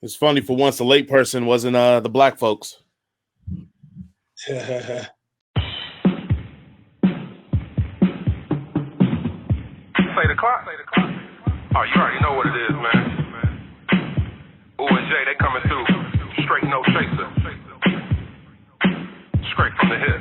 It's funny for once the late person wasn't the black folks. Play the clock. Oh, you already know what it is, man. Ooh and J, they coming through. Straight no chaser. Straight from the hip.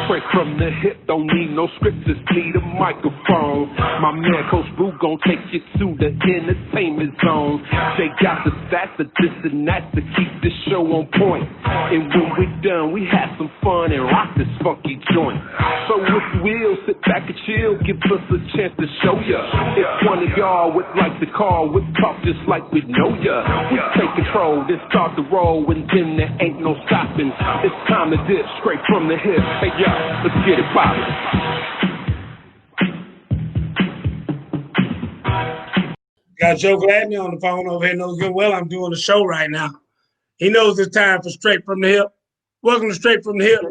Straight from the hip, don't need no script, just need a microphone. My man Coach Boo gon' take you to the entertainment zone. They got the stats, the this and that to keep this show on point. And when we done, we have some fun and rock this funky joint. So if you will, sit back and chill, give us a chance to show ya. If one of y'all would like to call, we'll talk just like we know ya. We take control, then start the roll, and then there ain't no stopping. It's time to dip straight from the hip. Hey, yo, let's get it poppin'. Got Joe Gladney on the phone over here. Knows good well I'm doing the show right now. He knows it's time for Straight from the Hip. Welcome to Straight from the Hip.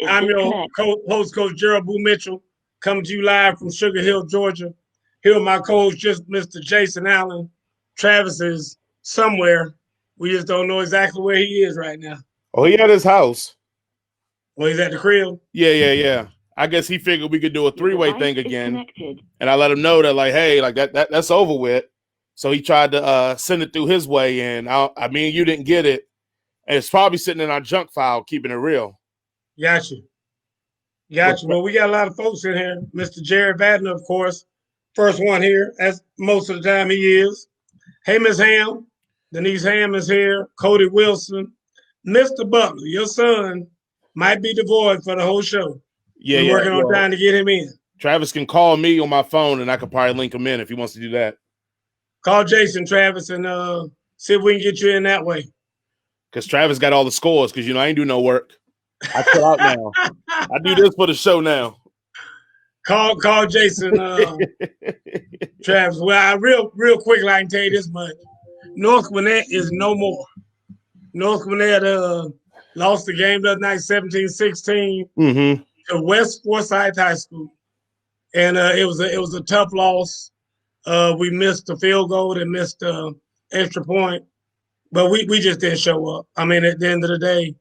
I'm your host, Coach Gerald Boo Mitchell, coming to you live from Sugar Hill, Georgia. Here with my coach, just Mr. Jason Allen. Travis is somewhere. We just don't know exactly where he is right now. Oh, he at his house. Well, he's at the crib. Yeah. I guess he figured we could do a three-way thing again. And I let him know that, like, hey, like that's over with. So he tried to send it through his way, and I mean, you didn't get it. And it's probably sitting in our junk file, keeping it real. Got you. Well, we got a lot of folks in here. Mr. Jared Vadner, of course, first one here, as most of the time he is. Hey, Miss Ham. Denise Ham is here. Cody Wilson. Mr. Butler, your son might be devoid for the whole show. We're working on trying to get him in. Travis can call me on my phone, and I could probably link him in if he wants to do that. Call Jason, Travis, and see if we can get you in that way. Because Travis got all the scores, because, I ain't do no work. I chill out now. I do this for the show now. Call Jason, Travis. Well, real quickly, I can tell you this much. North Gwinnett is no more. North Gwinnett lost the game the other night, 17-16, to West Forsyth High School. And it was a tough loss. We missed the field goal and missed the extra point. But we just didn't show up. I mean, at the end of the day,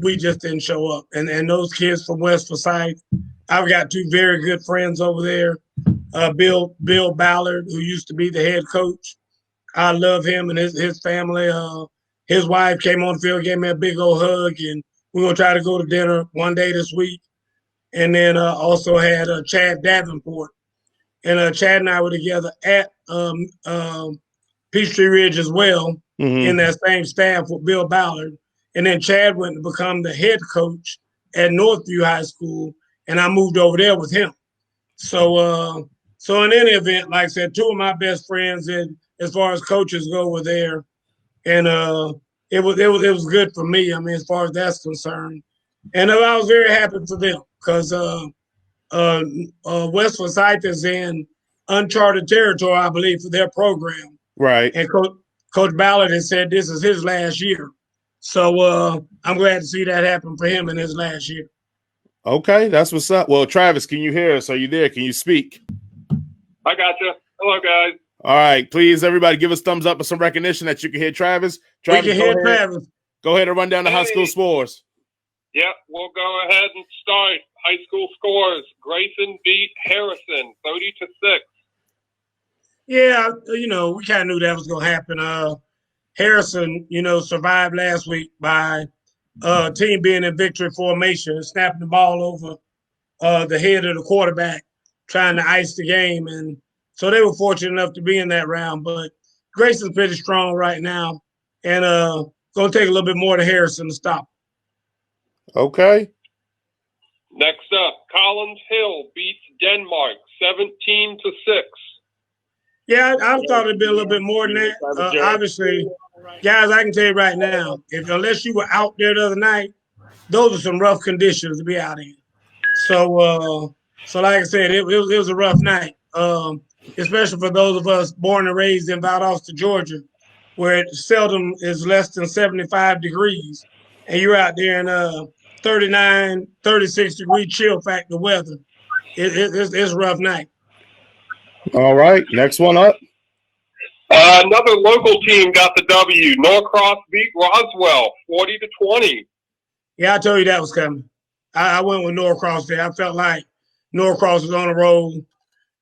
we just didn't show up. And those kids from West Forsyth, I've got two very good friends over there. Bill Ballard, who used to be the head coach. I love him and his family. His wife came on the field, gave me a big old hug, and we're going to try to go to dinner one day this week. And then also had Chad Davenport. And Chad and I were together at Peachtree Ridge as well, in that same staff with Bill Ballard. And then Chad went to become the head coach at Northview High School, and I moved over there with him. So in any event, like I said, two of my best friends, and as far as coaches go, were there. And it was good for me. I mean, as far as that's concerned, and I was very happy for them because West Forsyth is in uncharted territory, I believe, for their program. Right. And Coach Ballard has said this is his last year, so I'm glad to see that happen for him in his last year. Okay, that's what's up. Well, Travis, can you hear us? Are you there? Can you speak? I got you. Hello, guys. All right, please, everybody, give us thumbs up or some recognition that you can hear Travis. We can hear Travis. Go ahead and run down the high school scores. Yep, we'll go ahead and start. High school scores. Grayson beat Harrison 30-6. Yeah, we kind of knew that was going to happen. Harrison, survived last week by team being in victory formation, snapping the ball over the head of the quarterback, trying to ice the game. And so they were fortunate enough to be in that round. But Grayson's pretty strong right now, and going to take a little bit more to Harrison to stop. Okay. Next up, Collins Hill beats Denmark 17-6. Yeah, I thought it'd be a little bit more than that. Obviously, guys, I can tell you right now, unless you were out there the other night, those are some rough conditions to be out in. So like I said, it was a rough night, especially for those of us born and raised in Valdosta, Georgia, where it seldom is less than 75 degrees, and you're out there in 39, 36 degree chill factor weather. It's a rough night. All right, next one up. Another local team got the W. Norcross beat Roswell 40-20. Yeah, I told you that was coming. I went with Norcross there. I felt like Norcross was on the road,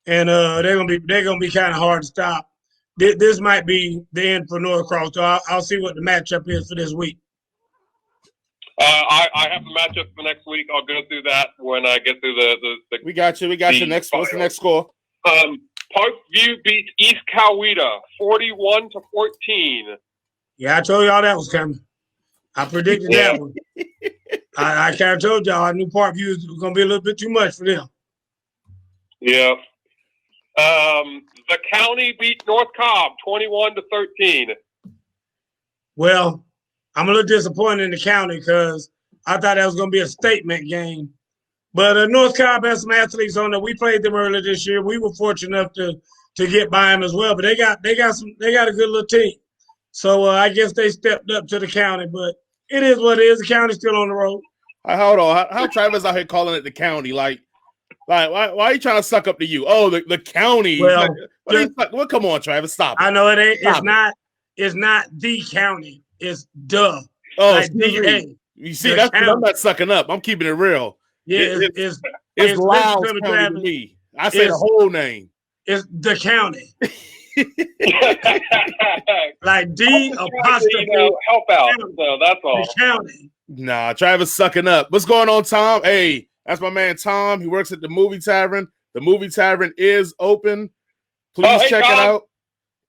and they're gonna be kind of hard to stop. This might be the end for Norcross, so I'll see what the matchup is for this week. I have the matchup for next week. I'll go through that when I get through the We got you. Next. What's the next score? Parkview beats East Coweta 41-14. Yeah, I told y'all that was coming. I predicted that one. I kind of told y'all I knew Parkview was going to be a little bit too much for them. Yeah. The county beat North Cobb 21-13. Well, I'm a little disappointed in the county because I thought that was going to be a statement game. But North Cobb has some athletes on there. We played them earlier this year. We were fortunate enough to get by them as well. But they got a good little team. So I guess they stepped up to the county. But it is what it is. The county's still on the road. Hold on. How Travis out here calling it the county? Like why are you trying to suck up to you? Oh, the county. Well, come on, Travis, stop it. I know it ain't. It's not the county. It's the. Oh, like DA. You see, that's county. I'm not sucking up. I'm keeping it real. Yeah, it's loud to me. I say the whole name. It's the county. Like D apostrophe. Help out. So that's all. The county. Nah, Travis sucking up. What's going on, Tom? Hey, that's my man Tom. He works at the Movie Tavern. The Movie Tavern is open. Please check it out.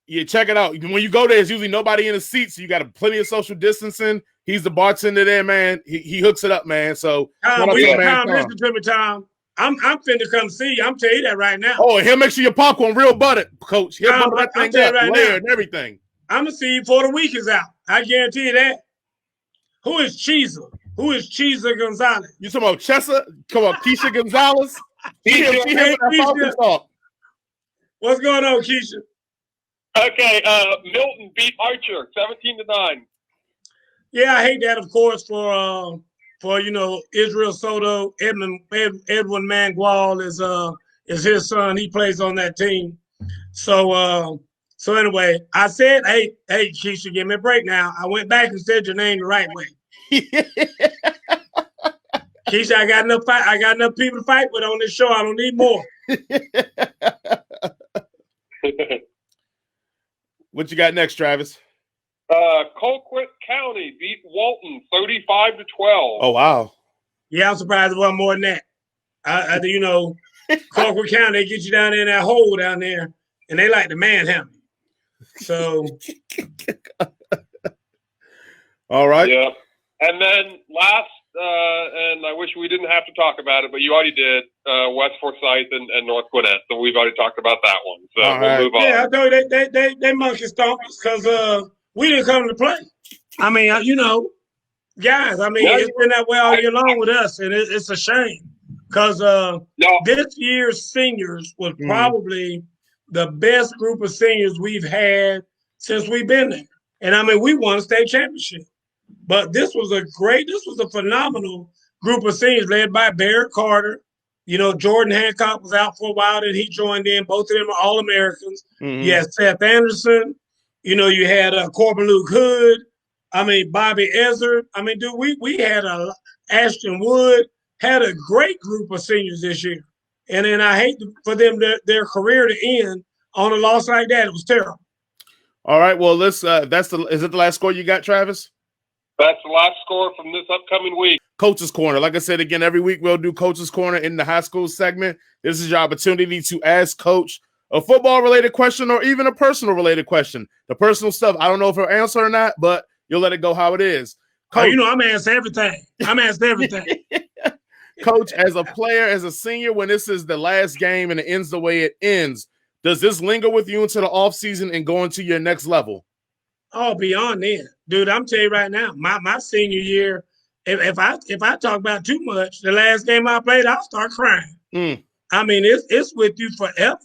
Yeah, check it out. When you go there, there's usually nobody in the seats. So you got plenty of social distancing. He's the bartender there, man. He hooks it up, man. So listen to me, Tom. I'm finna come see you. I'm telling you that right now. Oh, he'll make sure your popcorn real buttered, Coach. He'll butter that thing up, right layer and everything. I'm gonna see you before the week is out. I guarantee you that. Who is Cheezer? Who is Cheezer Gonzalez? You talking about Chessa? Come on, Keisha Gonzalez? Keisha. What's going on, Keisha? Okay, Milton beat Archer 17-9. Yeah, I hate that, of course, for Israel Soto. Edwin Mangual is his son. He plays on that team. So anyway, I said, hey, Keisha, give me a break now. I went back and said your name the right way. Keisha, I got enough people to fight with on this show. I don't need more. What you got next, Travis? Colquitt County beat Walton 35-12. Oh wow! Yeah, I'm surprised it wasn't more than that. Colquitt County, they get you down there in that hole down there, and they like to manhandle. So, all right. Yeah, and then last, and I wish we didn't have to talk about it, but you already did. West Forsyth and North Gwinnett, so we've already talked about that one. So we'll move on. Yeah, I know they monkey stompers because we didn't come to play. I mean, guys. I mean, it's been that way all year long with us, and it's a shame because this year's seniors was probably the best group of seniors we've had since we've been there. And I mean, we won a state championship, but this was a phenomenal group of seniors led by Barrett Carter. Jordan Hancock was out for a while, and he joined in. Both of them are All-Americans. Mm-hmm. You had Seth Anderson. You had Corbin Luke Hood. I mean, Bobby Ezer. I mean, dude, we had Ashton Wood, had a great group of seniors this year. And then I hate for them their career to end on a loss like that. It was terrible. All right, well, is it the last score you got, Travis? That's the last score from this upcoming week. Coach's Corner. Like I said, again, every week we'll do Coach's Corner in the high school segment. This is your opportunity to ask Coach a football-related question or even a personal-related question. The personal stuff, I don't know if he'll answer or not, but you'll let it go how it is. Coach, I'm asking everything. I'm asking everything. Coach, as a player, as a senior, when this is the last game and it ends the way it ends, does this linger with you into the offseason and going to your next level? Oh, beyond that. Dude, I'm telling you right now, my senior year, if I talk about too much, the last game I played, I'll start crying. I mean, it's with you forever.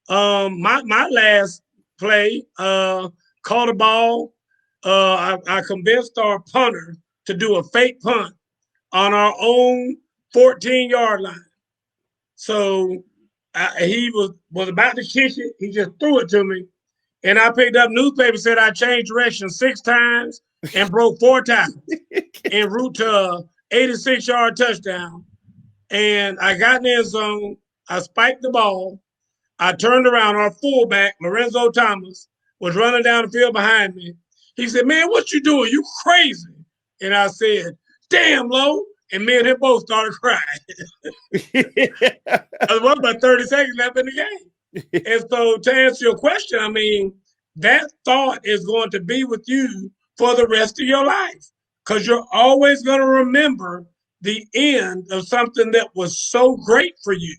My last play, caught a ball. I convinced our punter to do a fake punt on our own 14-yard line. So he was about to kick it. He just threw it to me, And I picked up newspaper, said I changed direction 6 times and broke 4 times en route to a 86-yard touchdown. And I got in the end zone. I spiked the ball. I turned around. Our fullback, Lorenzo Thomas, was running down the field behind me. He said, "Man, what you doing? You crazy." And I said, "Damn, Lo." And me and him both started crying. There was about 30 seconds left in the game. And so to answer your question, I mean, that thought is going to be with you for the rest of your life because you're always going to remember the end of something that was so great for you.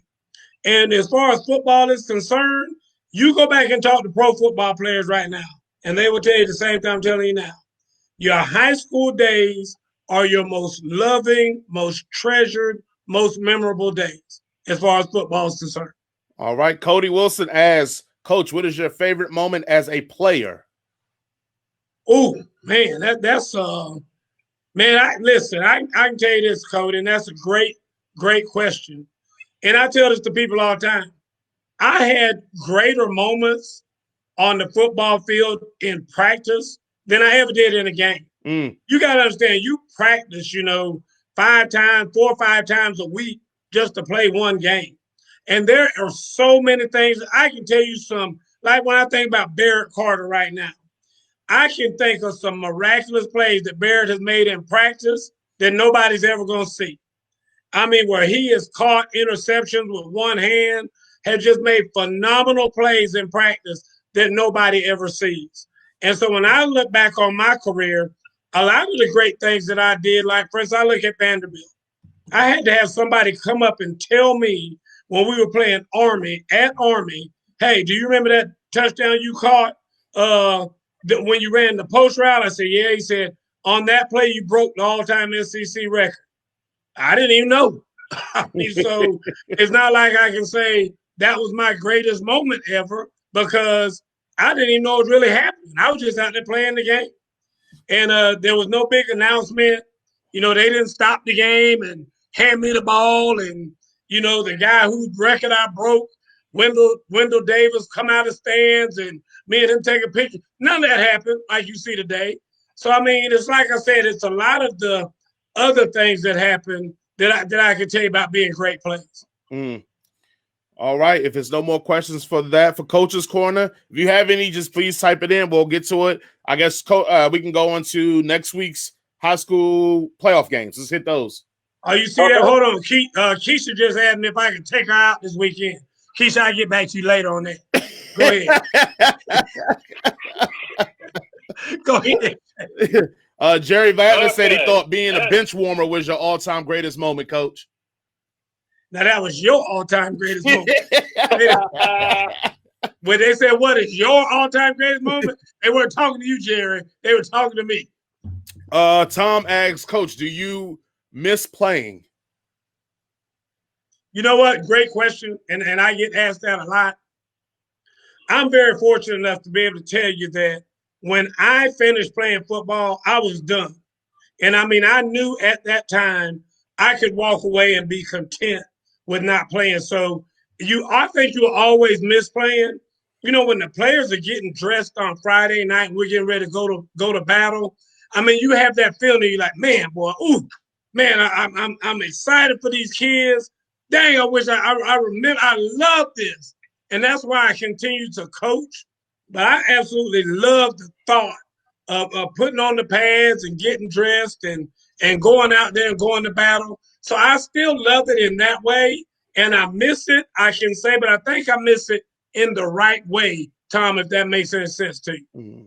And as far as football is concerned, you go back and talk to pro football players right now, and they will tell you the same thing I'm telling you now. Your high school days are your most loving, most treasured, most memorable days as far as football is concerned. All right. Cody Wilson asks, Coach, what is your favorite moment as a player? Oh, man, that's man, I can tell you this, Cody, and that's a great question. And I tell this to people all the time. I had greater moments on the football field in practice than I ever did in a game. You got to understand, you practice, 4 or 5 times a week just to play one game. And there are so many things. I can tell you some, like when I think about Barrett Carter right now, I can think of some miraculous plays that Barrett has made in practice that nobody's ever going to see. I mean, where he has caught interceptions with one hand, has just made phenomenal plays in practice that nobody ever sees. And so when I look back on my career, a lot of the great things that I did, like, for instance, I look at Vanderbilt. I had to have somebody come up and tell me when we were playing Army, hey, do you remember that touchdown you caught when you ran the post route? I said, yeah. He said, on that play, you broke the all-time SEC record. I didn't even know. I mean, so it's not like I can say that was my greatest moment ever because I didn't even know it was really happening. I was just out there playing the game. And there was no big announcement. They didn't stop the game and hand me the ball. And, the guy whose record I broke, Wendell Davis, come out of stands and me and him take a picture. None of that happened like you see today. So, I mean, it's like I said, it's a lot of the other things that happen that I can tell you about being great plays. All right. If there's no more questions for Coach's Corner, if you have any, just please type it in. We'll get to it. I guess we can go on to next week's high school playoff games. Let's hit those. Oh, you see that? Hold on. Keisha just asked me if I could take her out this weekend. Keisha, I'll get back to you later on that. Go ahead. Go ahead. Jerry Vatner said he thought being a bench warmer was your all-time greatest moment, Coach. Now, that was your all-time greatest moment. When they said, what is your all-time greatest moment? They weren't talking to you, Jerry. They were talking to me. Tom asks, Coach, do you miss playing? You know what? Great question. And I get asked that a lot. I'm very fortunate enough to be able to tell you that when I finished playing football, I was done. And I mean, I knew at that time I could walk away and be content with not playing. So I think you'll always miss playing. When the players are getting dressed on Friday night and we're getting ready to go to battle, I mean, you have that feeling. You're like, man, boy, I'm excited for these kids. Dang, I wish I remember. I love this, and that's why I continue to coach. But I absolutely love the thought of putting on the pads and getting dressed and going out there and going to battle. So I still love it in that way, and I miss it. I can say, but I think I miss it in the right way, Tom, if that makes any sense to you. Mm-hmm.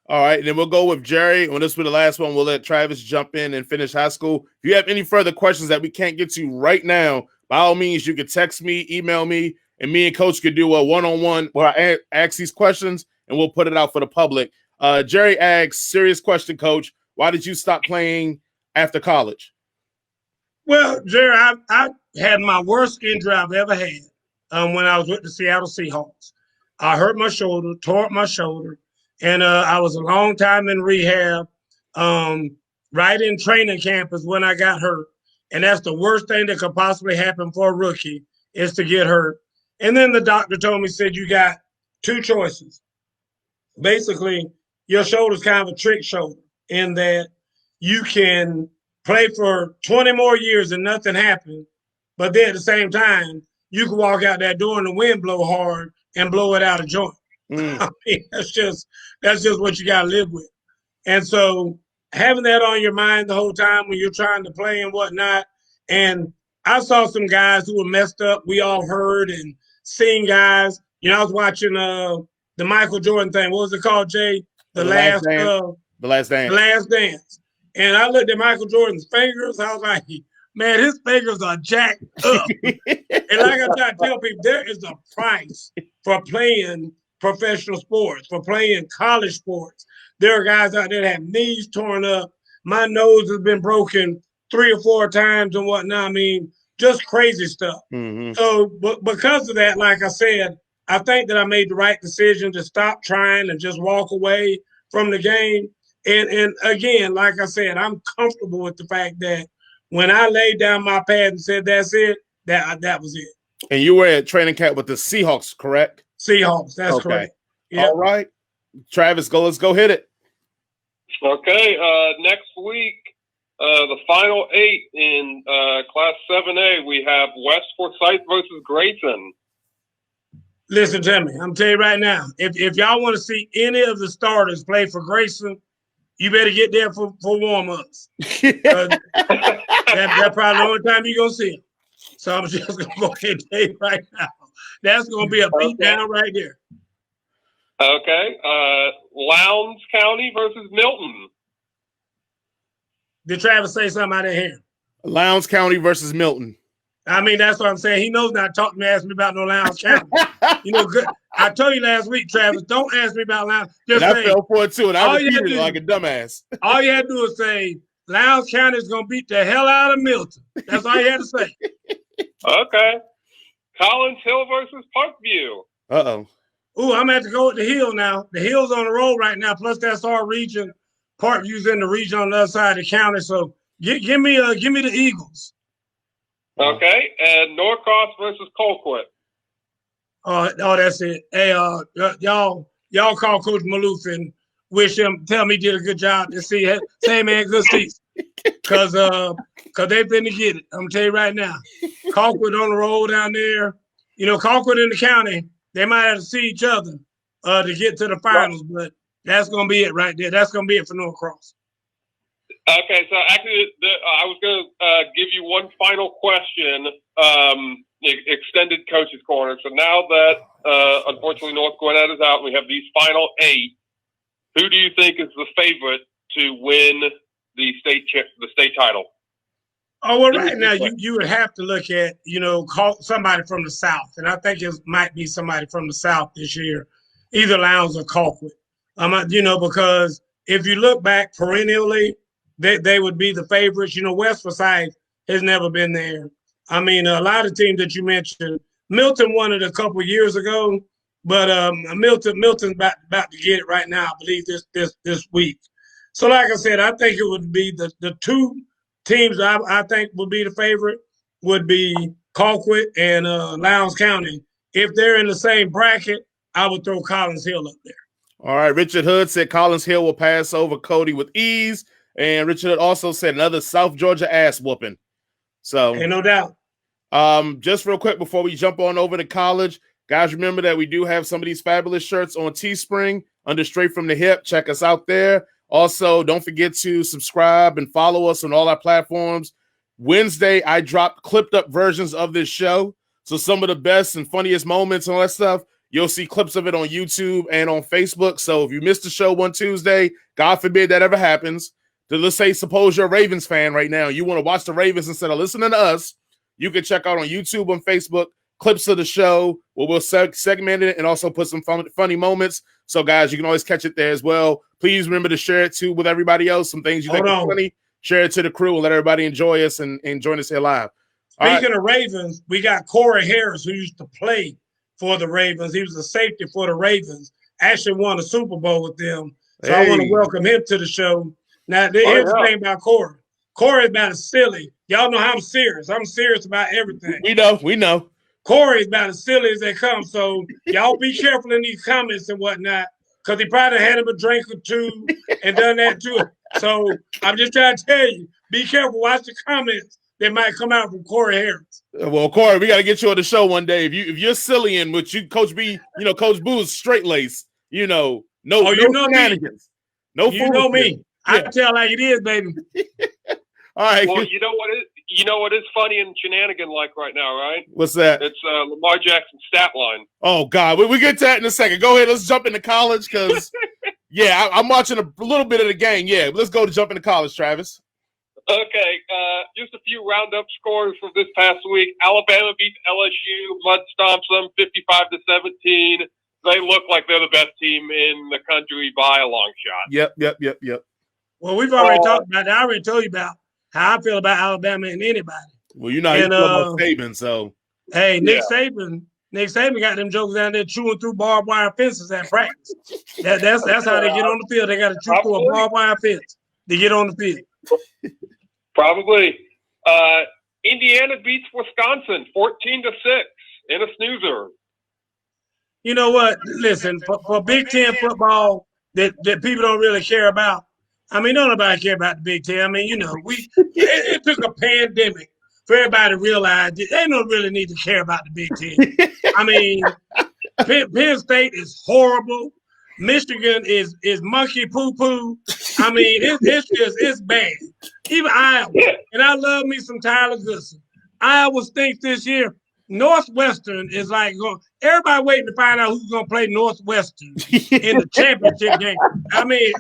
All right, and then we'll go with Jerry. When this will be the last one, we'll let Travis jump in and finish high school. If you have any further questions that we can't get to right now, by all means, you can text me, email me, and me and Coach could do a one-on-one where I ask these questions, and we'll put it out for the public. Jerry asks, serious question, Coach. Why did you stop playing after college? Well, Jerry, I had my worst injury I've ever had when I was with the Seattle Seahawks. I hurt my shoulder, tore up my shoulder, and I was a long time in rehab. Right in training camp is when I got hurt. And that's the worst thing that could possibly happen for a rookie is to get hurt. And then the doctor told me, said, you got 2 choices. basically your shoulder's kind of a trick shoulder in that you can play for 20 more years and nothing happened, but then at the same time, you can walk out that door and the wind blow hard and blow it out of joint. I mean, that's just what you got to live with. And so having that on your mind the whole time when you're trying to play and whatnot. And I saw some guys who were messed up. We all heard and seen guys. You know, I was watching the Michael Jordan thing. What was it called, Jay? The last Dance. The Last Dance. The Last Dance. And I looked at Michael Jordan's fingers. I was like, man, his fingers are jacked up. And like I try to tell people, there is a price for playing professional sports, for playing college sports. There are guys out there that have knees torn up. My nose has been broken 3 or 4 times and whatnot. I mean, just crazy stuff. So, but because of that, like I said, I think that I made the right decision to stop trying and just walk away from the game. And again, like I said, I'm comfortable with the fact that when I laid down my pad and said that's it, that was it. And you were at training camp with the Seahawks, correct? Seahawks, that's correct. Yep. All right. Travis, let's go hit it. Okay, next week, the final 8 in Class 7A, we have West Forsyth versus Grayson. Listen to me. I'm telling you right now, if y'all want to see any of the starters play for Grayson, you better get there for warm-ups. That's probably the only time you're going to see them. So I'm just going to go ahead and tell you right now. That's going to be a beat down right there. Okay. Lowndes County versus Milton. Did Travis say something I didn't hear? Lowndes County versus Milton. I mean, that's what I'm saying. He knows not to talk to me, ask me about no Lowndes County. You know, good. I told you last week, Travis, don't ask me about Lowndes. Just and say, I fell for it too, and I repeated it like a dumbass. All you had to do is say, Lowndes County is going to beat the hell out of Milton. That's all you had to say. Okay. Collins Hill versus Parkview. Uh-oh. Ooh, I'm going to have to go with the Hill now. The Hill's on the road right now, plus that's our region. Parkview's in the region on the other side of the county. So give me the Eagles. Okay, and Norcross versus Colquitt. Oh, that's it. Hey, y'all call Coach Maloof and tell me he did a good job to see it. Say, man, good seats. Cause they finna get it. I'm tell you right now. Colquitt on the road down there. You know, Colquitt in the county, they might have to see each other to get to the finals, but that's gonna be it right there. That's gonna be it for Norcross. Okay, so actually, I was going to give you one final question, extended coaches corner. So now that, unfortunately, North Gwinnett is out, we have these final 8. Who do you think is the favorite to win the state title? Oh, well, right now, you would have to look at, call somebody from the South. And I think it might be somebody from the South this year, either Lowndes or Colquitt. Because if you look back perennially, they would be the favorites. West Forsyth has never been there. I mean, a lot of teams that you mentioned, Milton won it a couple of years ago, but Milton's about to get it right now, I believe, this week. So, like I said, I think it would be the 2 teams I think would be the favorite would be Colquitt and Lowndes County. If they're in the same bracket, I would throw Collins Hill up there. All right, Richard Hood said Collins Hill will pass over Cody with ease. And Richard also said another South Georgia ass whooping. So, ain't no doubt. Just real quick before we jump on over to college, guys, remember that we do have some of these fabulous shirts on Teespring under Straight from the Hip. Check us out there. Also, don't forget to subscribe and follow us on all our platforms. Wednesday, I dropped clipped up versions of this show. So some of the best and funniest moments and all that stuff, you'll see clips of it on YouTube and on Facebook. So if you missed the show one Tuesday, God forbid that ever happens. Let's say, suppose you're a Ravens fan right now. You want to watch the Ravens instead of listening to us. You can check out on YouTube and Facebook clips of the show where we'll segment it and also put some funny moments. So, guys, you can always catch it there as well. Please remember to share it, too, with everybody else. Some things you think are funny. Share it to the crew and let everybody enjoy us and join us here live. Speaking of Ravens, we got Corey Harris, who used to play for the Ravens. He was a safety for the Ravens. Actually won a Super Bowl with them. So I want to welcome him to the show. Now, here's the thing about Corey. Corey's about as silly. Y'all know how I'm serious. I'm serious about everything. We know. Corey's about as silly as they come. So y'all be careful in these comments and whatnot, because he probably had him a drink or two and done that too. So I'm just trying to tell you, be careful. Watch the comments that might come out from Corey Harris. Well, Corey, we got to get you on the show one day. If you're silly and with you, Coach B, Coach Boo is straight lace. No shenanigans. No, you know me. I tell like it is, baby. All right. Well, you know what is funny and shenanigan like right now, right? What's that? It's Lamar Jackson's stat line. Oh God, we get to that in a second. Go ahead, let's jump into college because I'm watching a little bit of the game. Yeah, let's go to jump into college, Travis. Okay, just a few roundup scores from this past week. Alabama beats LSU, mud stomps them 55-17. They look like they're the best team in the country by a long shot. Yep. Well, we've already talked about that. I already told you about how I feel about Alabama and anybody. Well, you're not about Saban, so. Hey, Nick Saban got them jokers down there chewing through barbed wire fences at practice. That's how they get on the field. They got to chew through a barbed wire fence to get on the field. Probably. Indiana beats Wisconsin 14-6 in a snoozer. You know what? Listen, for Big Ten football that people don't really care about. I mean, don't nobody care about the Big Ten. I mean, it took a pandemic for everybody to realize that they don't really need to care about the Big Ten. I mean, Penn State is horrible. Michigan is monkey poo-poo. I mean, it's bad. Even Iowa. And I love me some Tyler Goodson. Iowa stinks this year. Northwestern is like everybody waiting to find out who's going to play Northwestern in the championship game. I mean,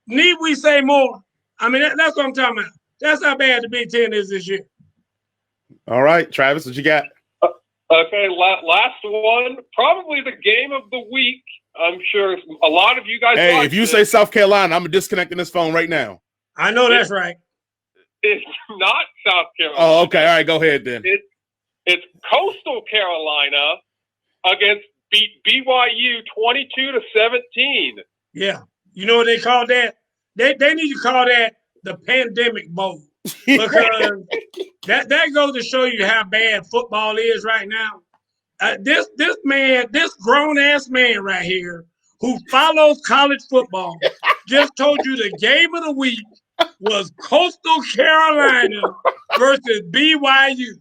need we say more? I mean, that's what I'm talking about. That's how bad the Big Ten is this year. All right, Travis, what you got? Okay, last one. Probably the game of the week. I'm sure a lot of you guys. Hey, if you say South Carolina, I'm disconnecting this phone right now. I know that's right. It's not South Carolina. Oh, okay. All right, go ahead then. It's Coastal Carolina against BYU 22-17. Yeah. You know what they call that? They need to call that the pandemic bowl. Because that goes to show you how bad football is right now. This grown-ass man right here who follows college football just told you the game of the week was Coastal Carolina versus BYU.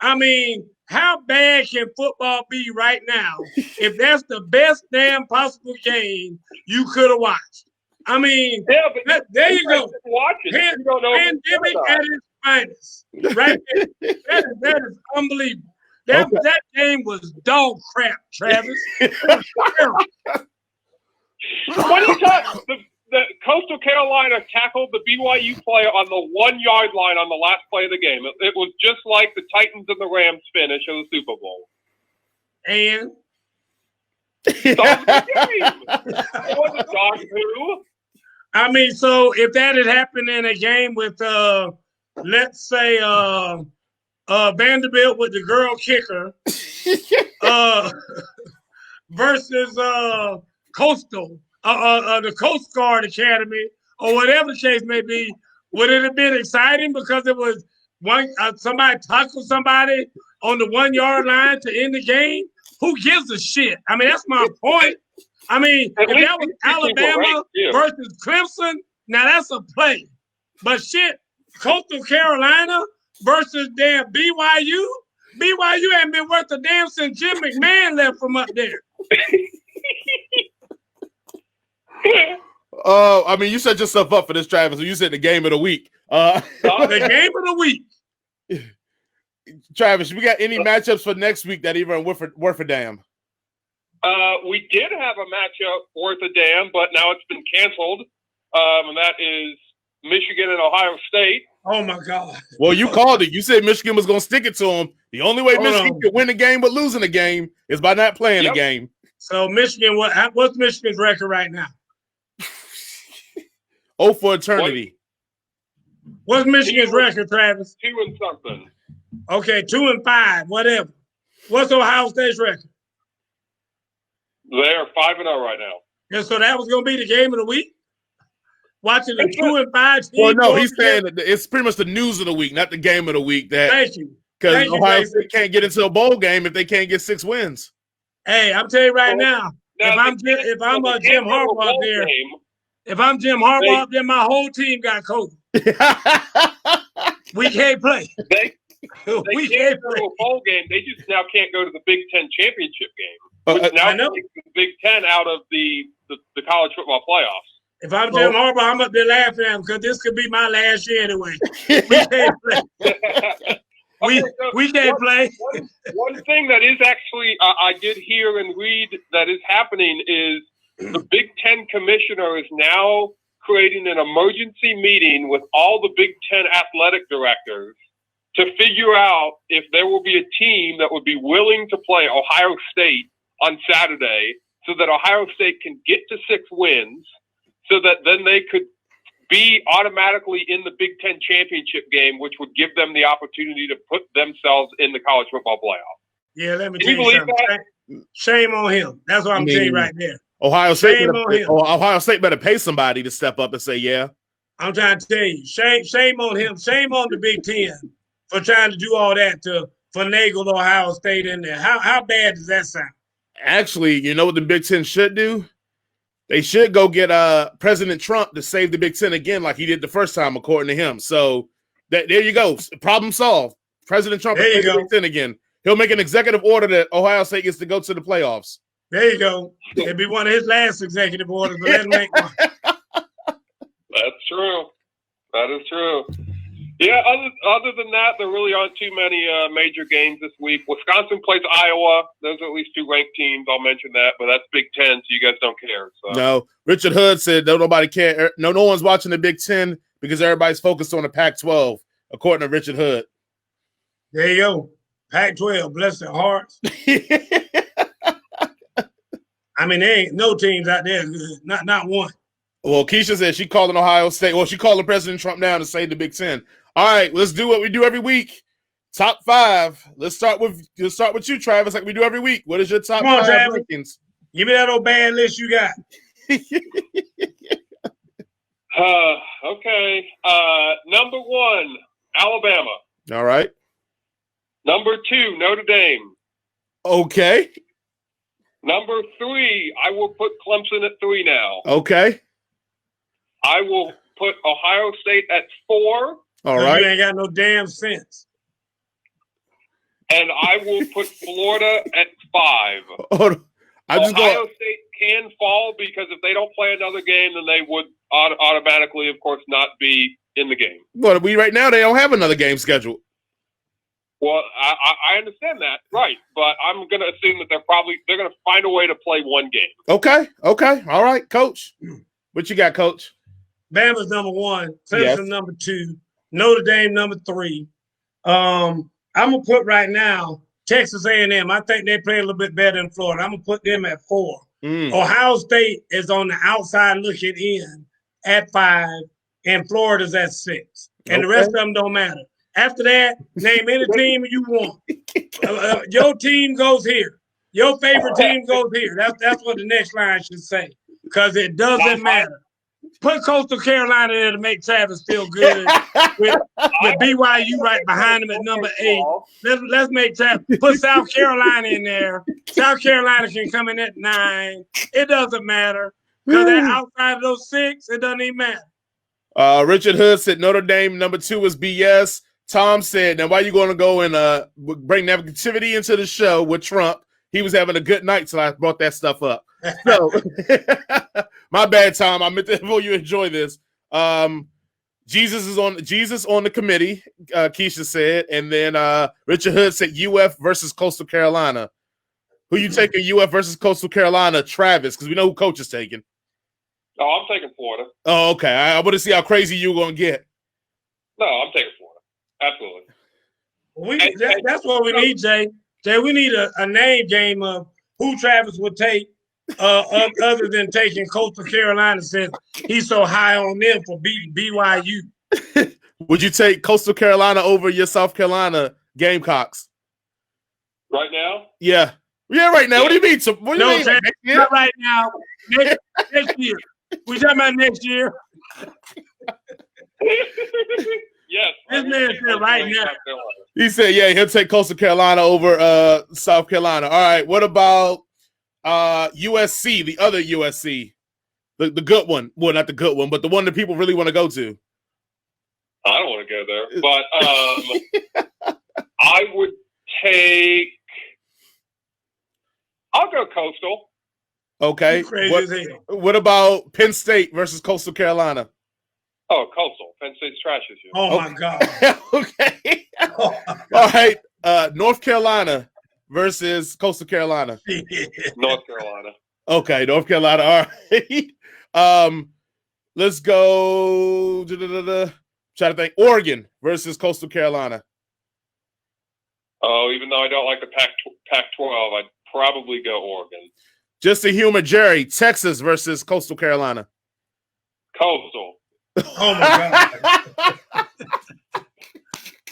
I mean, how bad can football be right now if that's the best damn possible game you could have watched? I mean, there you go. Pandemic at its finest. Right there. That is unbelievable. That game was dog crap, Travis. What are you talking? The Coastal Carolina tackled the BYU player on the 1 yard line on the last play of the game. It was just like the Titans and the Rams finish of the Super Bowl. And that was the game. It wasn't Doctor Who. I mean, so if that had happened in a game with, let's say, Vanderbilt with the girl kicker versus Coastal, the Coast Guard Academy, or whatever the case may be, would it have been exciting because it was somebody tackled somebody on the 1 yard line to end the game? Who gives a shit? I mean, that's my point. I mean, if that was Alabama versus Clemson, now that's a play. But shit, Coastal Carolina versus damn BYU? BYU ain't been worth a damn since Jim McMahon left from up there. I mean, you set yourself up for this, Travis. You said the game of the week. The game of the week. Travis, we got any matchups for next week that even worth a damn? We did have a matchup worth a damn, but now it's been canceled. And that is Michigan and Ohio State. Oh, my God. Well, you called it. You said Michigan was going to stick it to them. The only way Michigan could win the game but losing the game is by not playing the game. So, Michigan, what's Michigan's record right now? Oh, for eternity. What's Michigan's record, Travis? 2-something. Okay, 2-5, whatever. What's Ohio State's record? They're 5-0 right now. And so that was going to be the game of the week? Watching the 2-5 team. Well, no, he's saying that it's pretty much the news of the week, not the game of the week. Thank you. Because Ohio State can't get into a bowl game if they can't get 6 wins. Hey, I'm telling you right now, if I'm Jim Harbaugh up there, if I'm Jim Harbaugh up there, my whole team got COVID. We can't play. We can't go to a bowl game. They just now can't go to the Big Ten championship game, which now takes the Big Ten out of the college football playoffs. If I'm Jim Harbaugh, I'm up there laughing at him because this could be my last year anyway. We can't play. We can't play. One thing that is actually I did hear and read that is happening is the Big Ten commissioner is now creating an emergency meeting with all the Big Ten athletic directors to figure out if there will be a team that would be willing to play Ohio State on Saturday so that Ohio State can get to 6 wins so that then they could be automatically in the Big Ten championship game, which would give them the opportunity to put themselves in the college football playoff. Yeah, let me tell you something. Shame on him. That's what I'm telling you right there. Ohio State better pay somebody to step up and say, yeah. I'm trying to tell you, shame on him. Shame on the Big Ten for trying to do all that to finagle Ohio State in there. How bad does that sound? Actually, you know what the Big Ten should do? They should go get President Trump to save the Big Ten again like he did the first time, according to him. So there you go. Problem solved. President Trump will save the Big Ten again. He'll make an executive order that Ohio State gets to go to the playoffs. There you go. It'd be one of his last executive orders, but let him make one. That's true. That is true. Yeah, other than that, there really aren't too many major games this week. Wisconsin plays Iowa. Those are at least 2 ranked teams. I'll mention that, but that's Big Ten, so you guys don't care. So. No. Richard Hood said nobody care. No one's watching the Big Ten because everybody's focused on the Pac-12, according to Richard Hood. There you go. Pac-12, bless their hearts. I mean, there ain't no teams out there good. Not one. Well, Keisha said she calling Ohio State. Well, she calling President Trump down to save the Big Ten. All right, let's do what we do every week. Top 5. Let's start with you, Travis, like we do every week. What is your top 5 rankings? Give me that old bad list you got. Okay. Number 1, Alabama. All right. Number 2, Notre Dame. Okay. Number 3, I will put Clemson at 3 now. Okay. I will put Ohio State at 4. All right. You ain't got no damn sense. And I will put Florida at 5. Ohio State can fall because if they don't play another game, then they would automatically, of course, not be in the game. But right now they don't have another game scheduled. Well, I understand that, right? But I'm going to assume that they're going to find a way to play one game. Okay. All right, Coach. What you got, Coach? Bama's number 1, Clemson number 2, Notre Dame number 3. I'm gonna put right now Texas A&M. I think they play a little bit better than Florida. I'm gonna put them at 4. Ohio State is on the outside looking in at 5, and Florida's at 6. And the rest of them don't matter. After that, name any team you want. Your team goes here. Your favorite team goes here. That's what the next line should say, because it doesn't matter. Put Coastal Carolina there to make Travis feel good with BYU right behind him at number 8. Let's make Travis put South Carolina in there. South Carolina can come in at 9. It doesn't matter because they're outside of those 6. It doesn't even matter. Richard Hood said Notre Dame number 2 is BS. Tom said, now why are you going to go and bring negativity into the show with Trump? He was having a good night, so I brought that stuff up. So, my bad, Tom. I meant to hope you enjoy this. Jesus on the committee, Keisha said, and then Richard Hood said UF versus Coastal Carolina. Who you taking, UF versus Coastal Carolina? Travis, because we know who Coach is taking. Oh, I'm taking Florida. Oh, okay. I want to see how crazy you're going to get. No, I'm taking Florida. Absolutely. That's what we need, Jay. Jay, we need a name game of who Travis would take other than taking Coastal Carolina since he's so high on them for beating BYU. Would you take Coastal Carolina over your South Carolina Gamecocks? Right now? Yeah. Yeah, right now. What do you mean? What do you mean? Jay, not right now. Next year. We talking about next year. Yes. This man said right now. He said, yeah, he'll take Coastal Carolina over South Carolina. All right. What about USC, the other USC, the good one. Well, not the good one, but the one that people really want to go to. I don't want to go there, but I would take. I'll go Coastal. Okay. What about Penn State versus Coastal Carolina? Oh, Coastal. Penn State's trash this year. Oh my God. Okay. All right. North Carolina versus Coastal Carolina. North Carolina. Okay, North Carolina. All right. Let's go. Try to think. Oregon versus Coastal Carolina. Oh, even though I don't like the Pac-12, I'd probably go Oregon. Just to humor Jerry, Texas versus Coastal Carolina. Coastal. Oh my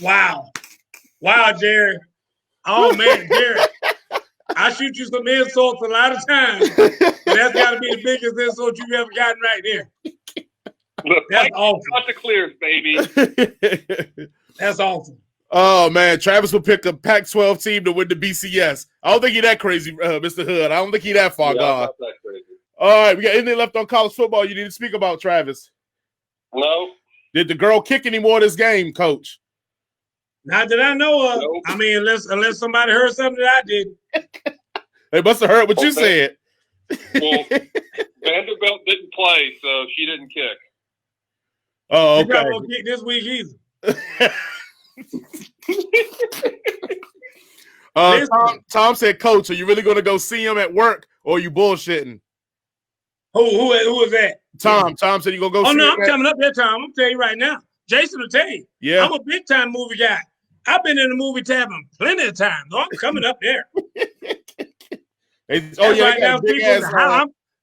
God. Wow, Jerry. Oh man, Jerry. I shoot you some insults a lot of times. That's got to be the biggest insult you've ever gotten right there. Look, that's awful. Got the clears, baby. That's awful. Oh man, Travis will pick a Pac-12 team to win the BCS. I don't think he's that crazy, Mr. Hood. I don't think he's that far gone. Not that crazy. All right, we got anything left on college football you need to speak about, Travis? No. Did the girl kick any more this game, Coach? Not that I know of. Nope. I mean, unless somebody heard something that I didn't. They must have heard what you said. Well, Vanderbilt didn't play, so she didn't kick. Oh, okay. She's not gonna kick this week either. Tom said, Coach, are you really going to go see him at work, or are you bullshitting? Who is that? Tom said you're going to go see him. Oh, no, I'm coming up there, Tom. I'm going to tell you right now. Jason will tell you. Yeah. I'm a big-time movie guy. I've been in the movie tavern plenty of times. So I'm coming up there. Right now,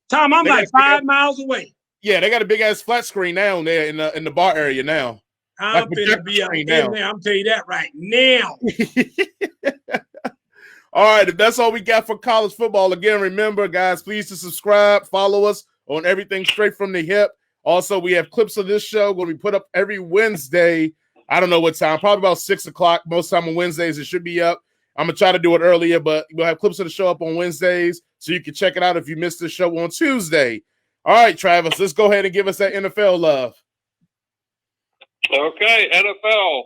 Tom, I'm like 5 miles away. Yeah, they got a big-ass flat screen now there in the bar area now. I'm going to be up in there. I'm telling you that right now. All right, if that's all we got for college football, again, remember, guys, please to subscribe, follow us on everything straight from the hip. Also, we have clips of this show going to be put up every Wednesday. I don't know what time, probably about 6 o'clock. Most time on Wednesdays, it should be up. I'm going to try to do it earlier, but we'll have clips of the show up on Wednesdays, so you can check it out if you missed the show on Tuesday. All right, Travis, let's go ahead and give us that NFL love. Okay, NFL.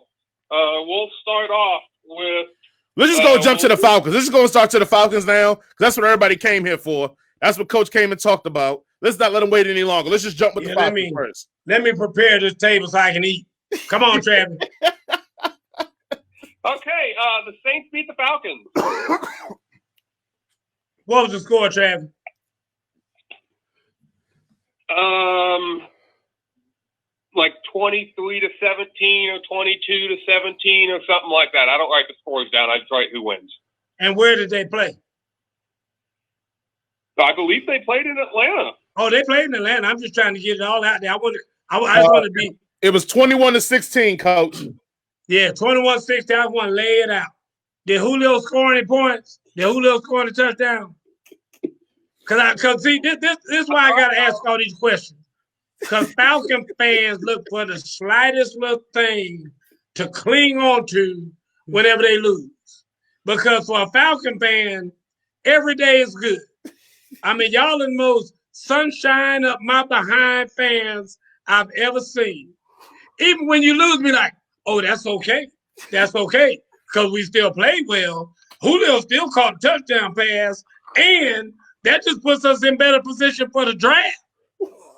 We'll start off with... Let's just go jump to the Falcons. Let's just go and start to the Falcons now, because that's what everybody came here for. That's what Coach came and talked about. Let's not let them wait any longer. Let's just jump with the Falcons first. Let me prepare this table so I can eat. Come on, Travis. Okay, the Saints beat the Falcons. What was the score, Travis? Like 23-17 or 22-17 or something like that. I don't write the scores down. I just write who wins. And where did they play? I believe they played in Atlanta. Oh, they played in Atlanta. I'm just trying to get it all out there. I just want to be. It was 21-16, Coach. Yeah, 21-16. I just want to lay it out. Did Julio score any points? Did Julio score any touchdown? Because see, this is why I got to ask all these questions. Because Falcon fans look for the slightest little thing to cling on to whenever they lose. Because for a Falcon fan, every day is good. I mean, y'all are the most sunshine up my behind fans I've ever seen. Even when you lose, be like, oh, that's okay. That's okay. Because we still played well. Julio still caught a touchdown pass. And that just puts us in better position for the draft.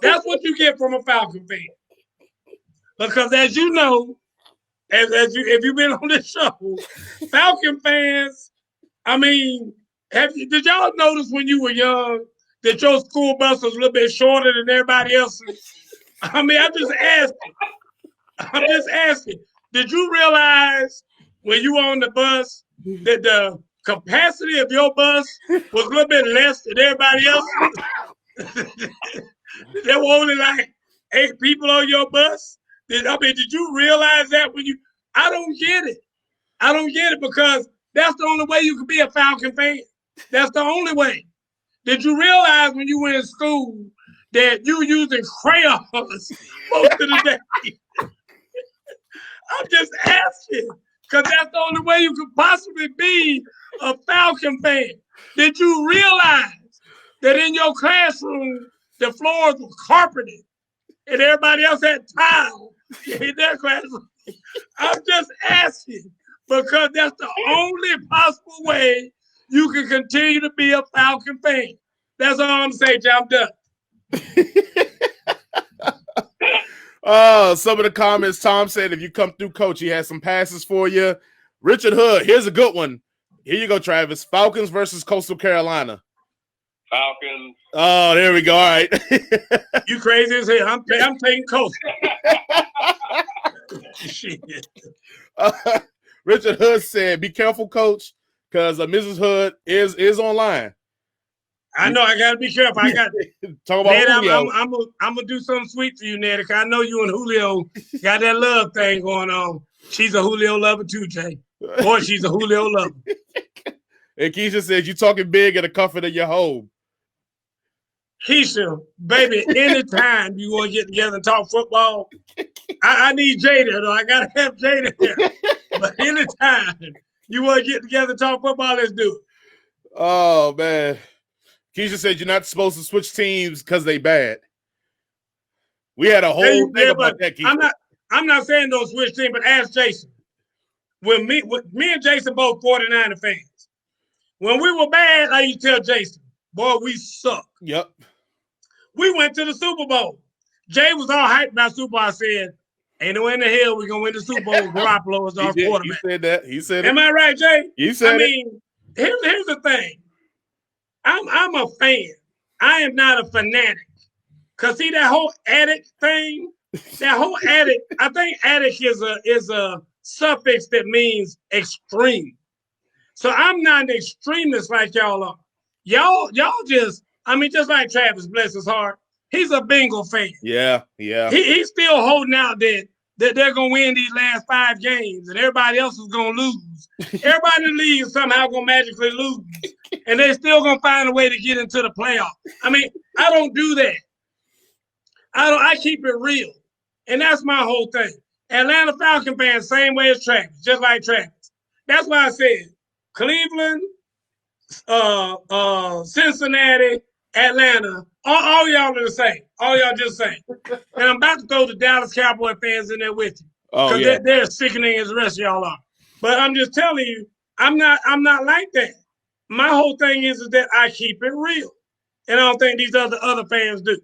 That's what you get from a Falcon fan. Because as you know, if you've been on this show, Falcon fans, I mean, did y'all notice when you were young that your school bus was a little bit shorter than everybody else's? I mean, I'm just asking. Did you realize when you were on the bus that the capacity of your bus was a little bit less than everybody else's? There were only like 8 people on your bus. Did you realize that when you? I don't get it. I don't get it because that's the only way you could be a Falcon fan. That's the only way. Did you realize when you were in school that you were using crayons most of the day? I'm just asking because that's the only way you could possibly be a Falcon fan. Did you realize that in your classroom, the floors were carpeted and everybody else had tile in their classroom? I'm just asking because that's the only possible way you can continue to be a Falcon fan. That's all I'm saying, Jay. I'm done. Some of the comments, Tom said, if you come through, Coach, he has some passes for you. Richard Hood, here's a good one. Here you go, Travis. Falcons versus Coastal Carolina. Falcons. Oh, there we go. All right. You crazy as hell. I'm taking Coastal. Shit. Richard Hood said, be careful, Coach, because Mrs. Hood is online. I know I gotta be careful. I got talk about Ned, Julio. I'm gonna do something sweet for you, Ned. I know you and Julio got that love thing going on. She's a Julio lover too, Jay. Boy, she's a Julio lover. And Keisha says, you talking big in the comfort of your home. Keisha, baby, anytime you want to get together and talk football, I need Jay there, though. I gotta have Jay there. But anytime you want to get together and talk football, let's do it. Oh man. Keisha said you're not supposed to switch teams because they bad. We had a whole thing about that, Keisha. I'm not saying don't switch teams, but ask Jason. When me and Jason both 49er fans. When we were bad, I used to tell Jason, boy, we suck. Yep. We went to the Super Bowl. Jay was all hyped about Super Bowl. I said, ain't no way in the hell we're going to win the Super Bowl with Garoppolo as our quarterback. He said that. He said Am I right, Jay? You said here's the thing. I'm a fan. I am not a fanatic. Because see, that whole addict thing, I think addict is a suffix that means extreme. So I'm not an extremist like y'all are. Y'all just like Travis, bless his heart. He's a Bengal fan. Yeah. He's still holding out that they're going to win these last 5 games and everybody else is going to lose. Everybody in the league is somehow going to magically lose. And they're still going to find a way to get into the playoffs. I don't do that. I keep it real. And that's my whole thing. Atlanta Falcon fans, same way as Travis, just like Travis. That's why I said Cleveland, Cincinnati, Atlanta, all y'all are the same. All y'all just same. And I'm about to throw the Dallas Cowboy fans in there with you. Oh, yeah. They're sickening as the rest of y'all are. But I'm just telling you, I'm not like that. My whole thing is that I keep it real. And I don't think these other fans do.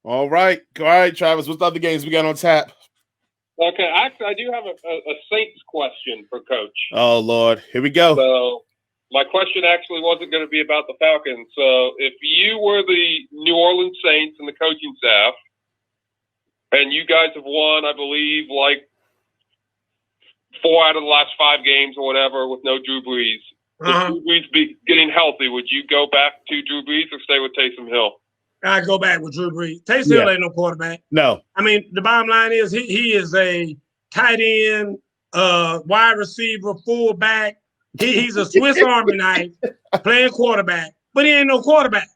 All right, Travis. What's the other games we got on tap? Okay, actually, I do have a Saints question for Coach. Oh, Lord. Here we go. So my question actually wasn't going to be about the Falcons. So if you were the New Orleans Saints and the coaching staff, and you guys have won, I believe, like 4 out of the last 5 games or whatever with no Drew Brees. If Drew Brees be getting healthy, would you go back to Drew Brees or stay with Taysom Hill? I go back with Drew Brees. Taysom Hill ain't no quarterback. No. The bottom line is he is a tight end, wide receiver, fullback. He's a Swiss Army knife playing quarterback, but he ain't no quarterback.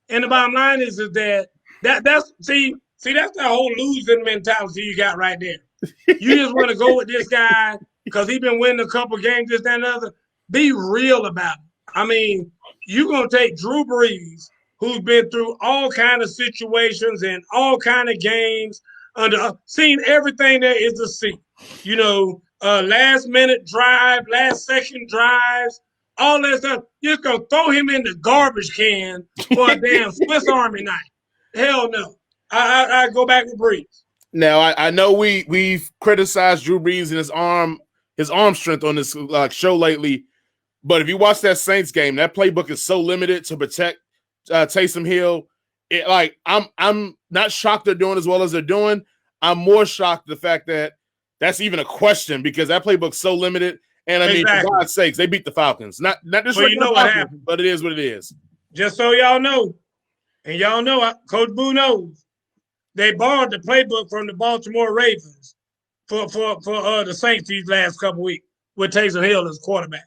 And the bottom line is that's that whole losing mentality you got right there. You just want to go with this guy because he's been winning a couple games, this, that, and the other. Be real about it. You're going to take Drew Brees, who's been through all kind of situations and all kind of games, seen everything there is to see. Last minute drive, last second drives, all that stuff. You're just going to throw him in the garbage can for a damn Swiss Army knife. Hell no. I go back with Brees. Now, I know we've criticized Drew Brees and his arm strength on this show lately, but if you watch that Saints game, that playbook is so limited to protect Taysom Hill. I'm not shocked they're doing as well as they're doing. I'm more shocked the fact that that's even a question because that playbook's so limited. And for God's sakes, they beat the Falcons. Not just well, you know what happened, but it is what it is. Just so y'all know, and y'all know, Coach Boo knows, they borrowed the playbook from the Baltimore Ravens for the Saints these last couple weeks with Taysom Hill as quarterback.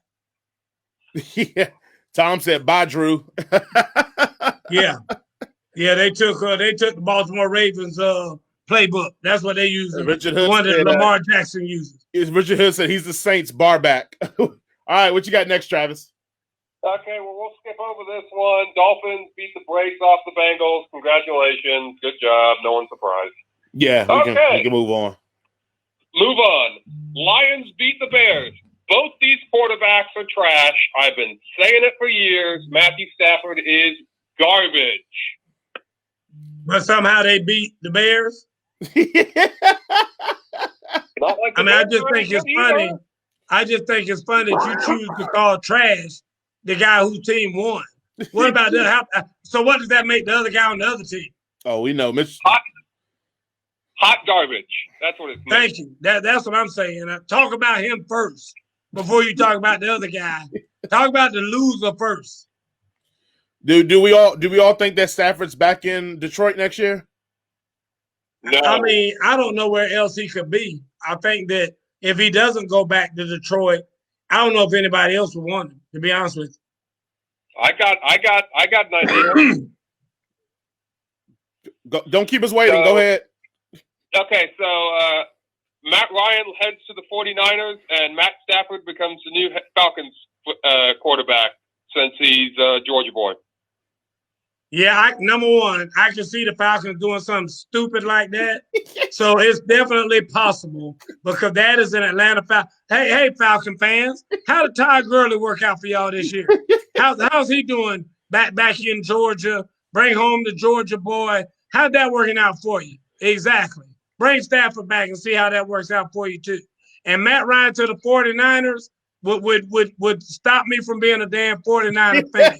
Yeah, Tom said, "Bye, Drew." Yeah, they took the Baltimore Ravens playbook. That's what they use. Richard Hood one that Lamar Jackson uses. Richard Hood said he's the Saints bar back. All right, what you got next, Travis? Okay, well, we'll skip over this one. Dolphins beat the brakes off the Bengals. Congratulations. Good job. No one's surprised. Yeah, we can move on. Move on. Lions beat the Bears. Both these quarterbacks are trash. I've been saying it for years. Matthew Stafford is garbage. But somehow they beat the Bears. Not like the I Bears just think it's funny. I just think it's funny that you choose to call trash the guy whose team won. What about that? So what does that make the other guy on the other team? Oh, we know, Mitch. Hot garbage. That's what it's. Thank you. That's what I'm saying. Talk about him first before you talk about the other guy. Talk about the loser first. Do we all think that Stafford's back in Detroit next year? No. I mean, I don't know where else he could be. I think that if he doesn't go back to Detroit, I don't know if anybody else would want him, to be honest with you. I got an idea. Don't keep us waiting. Go ahead. Okay, so Matt Ryan heads to the 49ers, and Matt Stafford becomes the new Falcons quarterback since he's a Georgia boy. Yeah, number one, I can see the Falcons doing something stupid like that. So it's definitely possible because that is an Atlanta Falcon. Hey, Falcon fans, how did Todd Gurley work out for y'all this year? How's he doing back in Georgia? Bring home the Georgia boy. How'd that working out for you? Exactly. Bring Stafford back and see how that works out for you too. And Matt Ryan to the 49ers would stop me from being a damn 49er fan.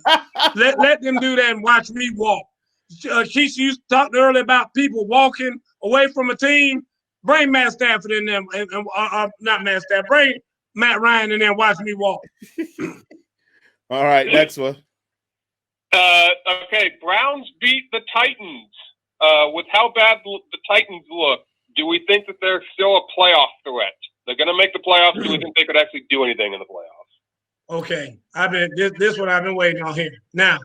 Let them do that and watch me walk. Keisha used to talk earlier about people walking away from a team. Bring Matt Stafford in there, not Matt Stafford. Bring Matt Ryan in there and watch me walk. All right, next one. Okay, Browns beat the Titans. With how bad the Titans look, do we think that they're still a playoff threat? They're going to make the playoffs. Do we think they could actually do anything in the playoffs? Okay, this is what I've been waiting on here. Now,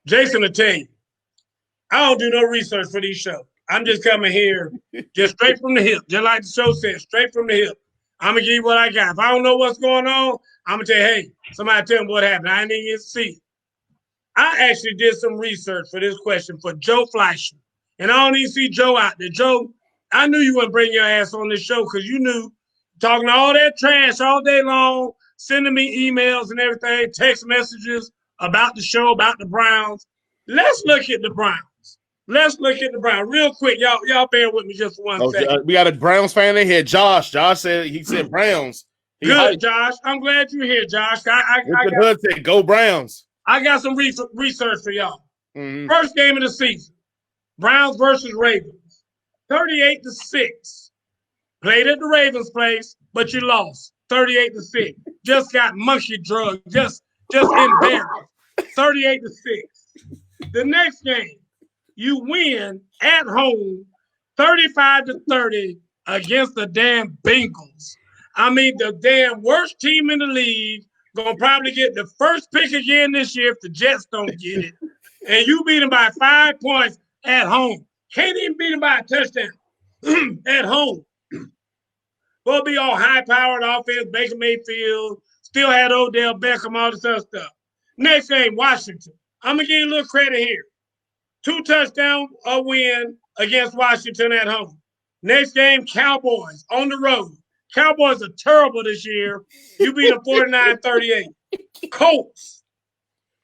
Jason will tell you, I don't do no research for these shows. I'm just coming here just straight from the hip, just like the show said, straight from the hip. I'm going to give you what I got. If I don't know what's going on, I'm going to tell you, hey, somebody tell me what happened. I didn't even see it. I actually did some research for this question for Joe Fleischer. And I don't even see Joe out there. Joe, I knew you wouldn't bring your ass on this show because you knew talking all that trash all day long, sending me emails and everything, text messages about the show, about the Browns. Let's look at the Browns. Let's look at the Browns real quick. Y'all bear with me just for one second. We got a Browns fan in here. Josh said Browns. Good, Josh. I'm glad you're here, Josh. Hood said go Browns. I got some research for y'all. Mm-hmm. First game of the season, Browns versus Ravens, 38-6. Played at the Ravens' place, but you lost, 38-6. Just got monkey drugged, just embarrassed, 38-6. The next game, you win at home, 35-30 against the damn Bengals. I mean, the damn worst team in the league. Gonna probably get the first pick again this year if the Jets don't get it. And you beat them by 5 points at home. Can't even beat them by a touchdown at home. We'll be all high-powered offense, Baker Mayfield, still had Odell Beckham, all this other stuff. Next game, Washington. I'm going to give you a little credit here. 2 touchdown win against Washington at home. Next game, Cowboys on the road. Cowboys are terrible this year. You beat them 49-38. Colts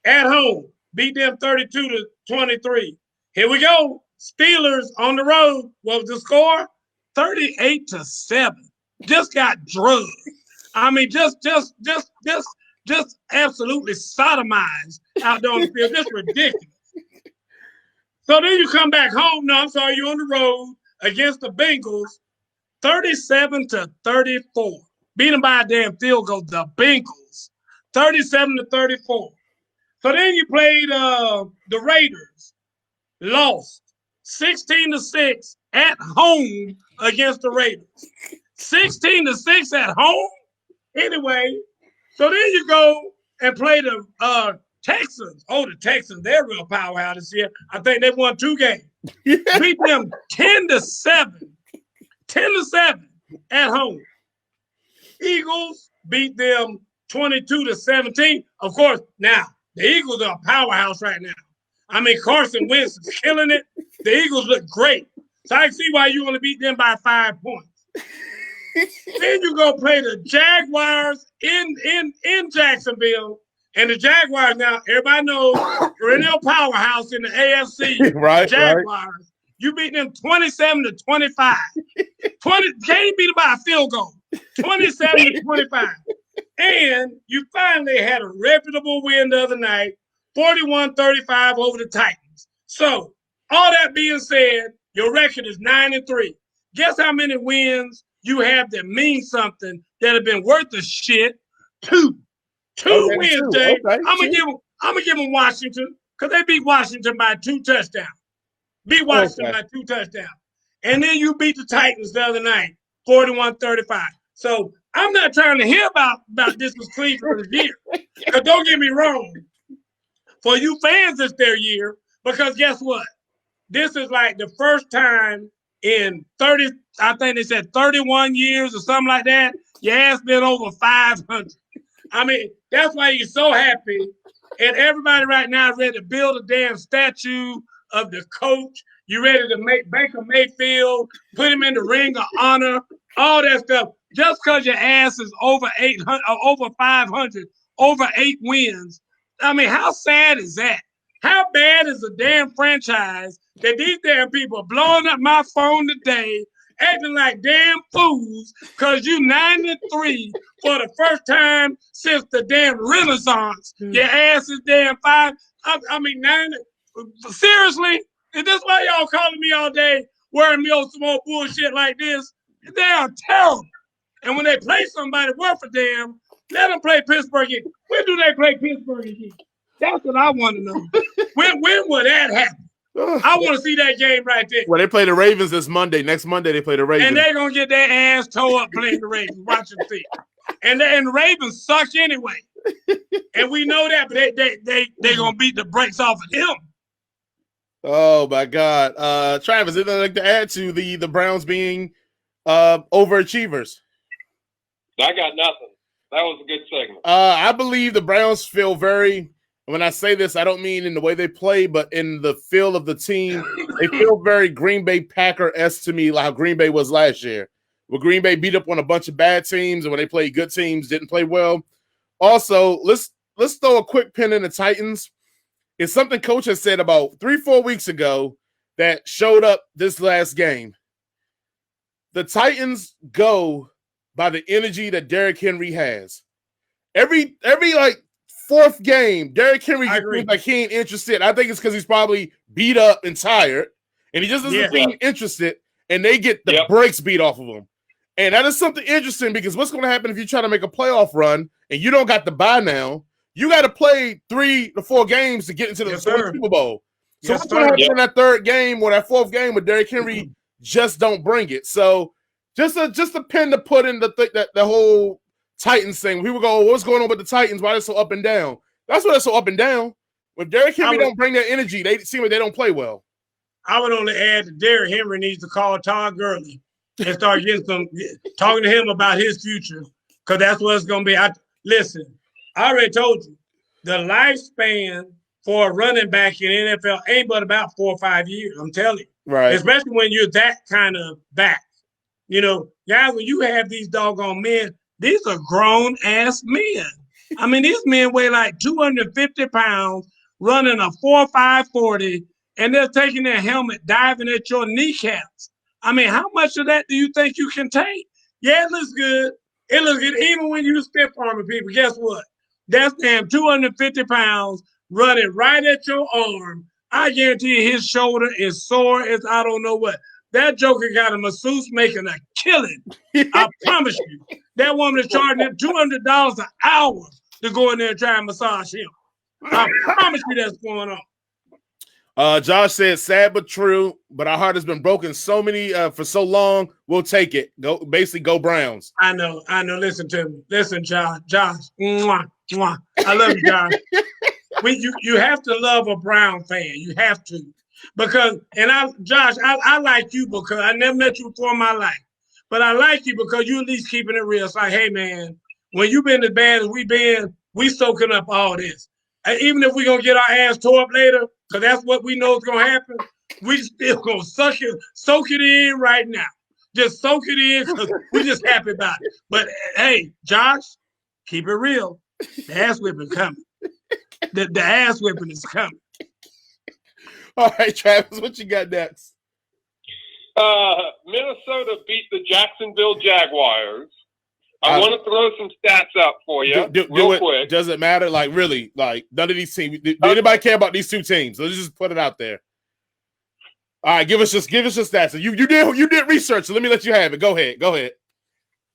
at home. Beat them 32-23. Here we go. Steelers on the road. What was the score? 38-7. Just got drugged. I mean, just absolutely sodomized out there on the field. Just ridiculous. So then you come back home. No, I'm sorry, you're on the road against the Bengals, 37-34. Beat them by a damn field goal, the Bengals, 37-34. So then you played the Raiders, lost 16-6 at home against the Raiders. 16-6 at home? Anyway, so then you go and play the Texans. Oh, the Texans, they're real powerhouse this year. I think they won 2 games. Beat them 10-7. 10-7 at home. Eagles beat them 22-17. Of course, now the Eagles are a powerhouse right now. I mean, Carson Wentz is killing it. The Eagles look great. So I see why you want to beat them by 5 points. Then you go play the Jaguars in Jacksonville. And the Jaguars now, everybody knows perennial powerhouse in the AFC. Right, Jaguars. right. You beat them 27-25. Can't beat them by a field goal. 27-25. And you finally had a reputable win the other night, 41-35 over the Titans. So, all that being said, your record is 9-3. Guess how many wins you have that mean something that have been worth a shit? Two wins, Jay. Okay, I'm gonna give them Washington because they beat Washington by 2 touchdowns. Beat Washington by 2 touchdowns. And then you beat the Titans the other night, 41-35. So I'm not trying to hear about this was Cleveland's year. Because don't get me wrong. For you fans, it's their year. Because guess what? This is like the first time in 30, I think they said 31 years or something like that. Your ass been over 500. I mean, that's why you're so happy. And everybody right now is ready to build a damn statue of the coach. You ready to make Baker Mayfield, put him in the ring of honor, all that stuff. Just because your ass is over 800, over 500, over 8 wins. I mean, how sad is that? How bad is the damn franchise that these damn people are blowing up my phone today, acting like damn fools, because you 9-3 for the first time since the damn Renaissance. Your ass is damn 5. I mean, 9. Seriously? Is this why y'all calling me all day, wearing me on some more bullshit like this? They are terrible. And when they play somebody worth a damn, let them play Pittsburgh again. When do they play Pittsburgh again? That's what I want to know. When will that happen? I want to see that game right there. Well, they play the Ravens this Monday. Next Monday, they play the Ravens. And they're going to get their ass tore up playing the Ravens. Watch them see. And the Ravens suck anyway. And we know that, but they going to beat the brakes off of them. Oh, my God. Travis, anything I'd like to add to the Browns being overachievers? I got nothing. That was a good segment. I believe the Browns feel very, when I say this, I don't mean in the way they play, but in the feel of the team. They feel very Green Bay Packer-esque to me, like how Green Bay was last year. Where Green Bay beat up on a bunch of bad teams, and when they played good teams, didn't play well. Also, let's throw a quick pin in the Titans. It's something Coach has said about 3-4 weeks ago that showed up this last game. The Titans go by the energy that Derrick Henry has. Every like 4th game, Derrick Henry just seems like he ain't interested. I think it's because he's probably beat up and tired, and he just doesn't seem interested, and they get the brakes beat off of him. And that is something interesting because what's going to happen if you try to make a playoff run and you don't got the bye now? You got to play 3 to 4 games to get into the Super Bowl. So what's going to happen in that 3rd game or that 4th game where Derrick Henry just don't bring it? So just a pin to put in the whole Titans thing. People go, what's going on with the Titans? Why they're so up and down? That's why they're so up and down. When Derrick Henry don't bring that energy, they seem like they don't play well. I would only add that Derrick Henry needs to call Todd Gurley and start talking to him about his future, because that's what it's going to be. Listen, I already told you, the lifespan for a running back in NFL ain't but about 4 or 5 years. I'm telling you. Right. Especially when you're that kind of back. You know, guys, when you have these doggone men, these are grown-ass men. I mean, these men weigh like 250 pounds, running a 4.5 40, and they're taking their helmet, diving at your kneecaps. I mean, how much of that do you think you can take? Yeah, it looks good. It looks good. Even when you stiff arming people, guess what? That's damn 250 pounds running right at your arm. I guarantee you his shoulder is sore as I don't know what. That joker got a masseuse making a killing. I promise you. That woman is charging him $200 an hour to go in there and try and massage him. I promise you that's going on. Josh said, sad but true, but our heart has been broken so many for so long. We'll take it. Go Browns. I know. Listen to me. Listen, Josh. Mwah, mwah. I love you, Josh. You have to love a Brown fan. You have to. Because, Josh, I like you because I never met you before in my life. But I like you because you at least keeping it real. It's like, hey, man, when you've been as bad as we been, we soaking up all this. And even if we're going to get our ass tore up later, because that's what we know is going to happen, we still going to soak it in right now. Just soak it in because we just happy about it. But, hey, Josh, keep it real. The ass whipping coming. The ass whipping is coming. All right, Travis, what you got next? Minnesota beat the Jacksonville Jaguars. I want to throw some stats out for you real quick. Does it matter? Like, really? Like, none of these teams. Do anybody care about these two teams? Let's just put it out there. All right, give us your stats. You did research, so let me let you have it. Go ahead.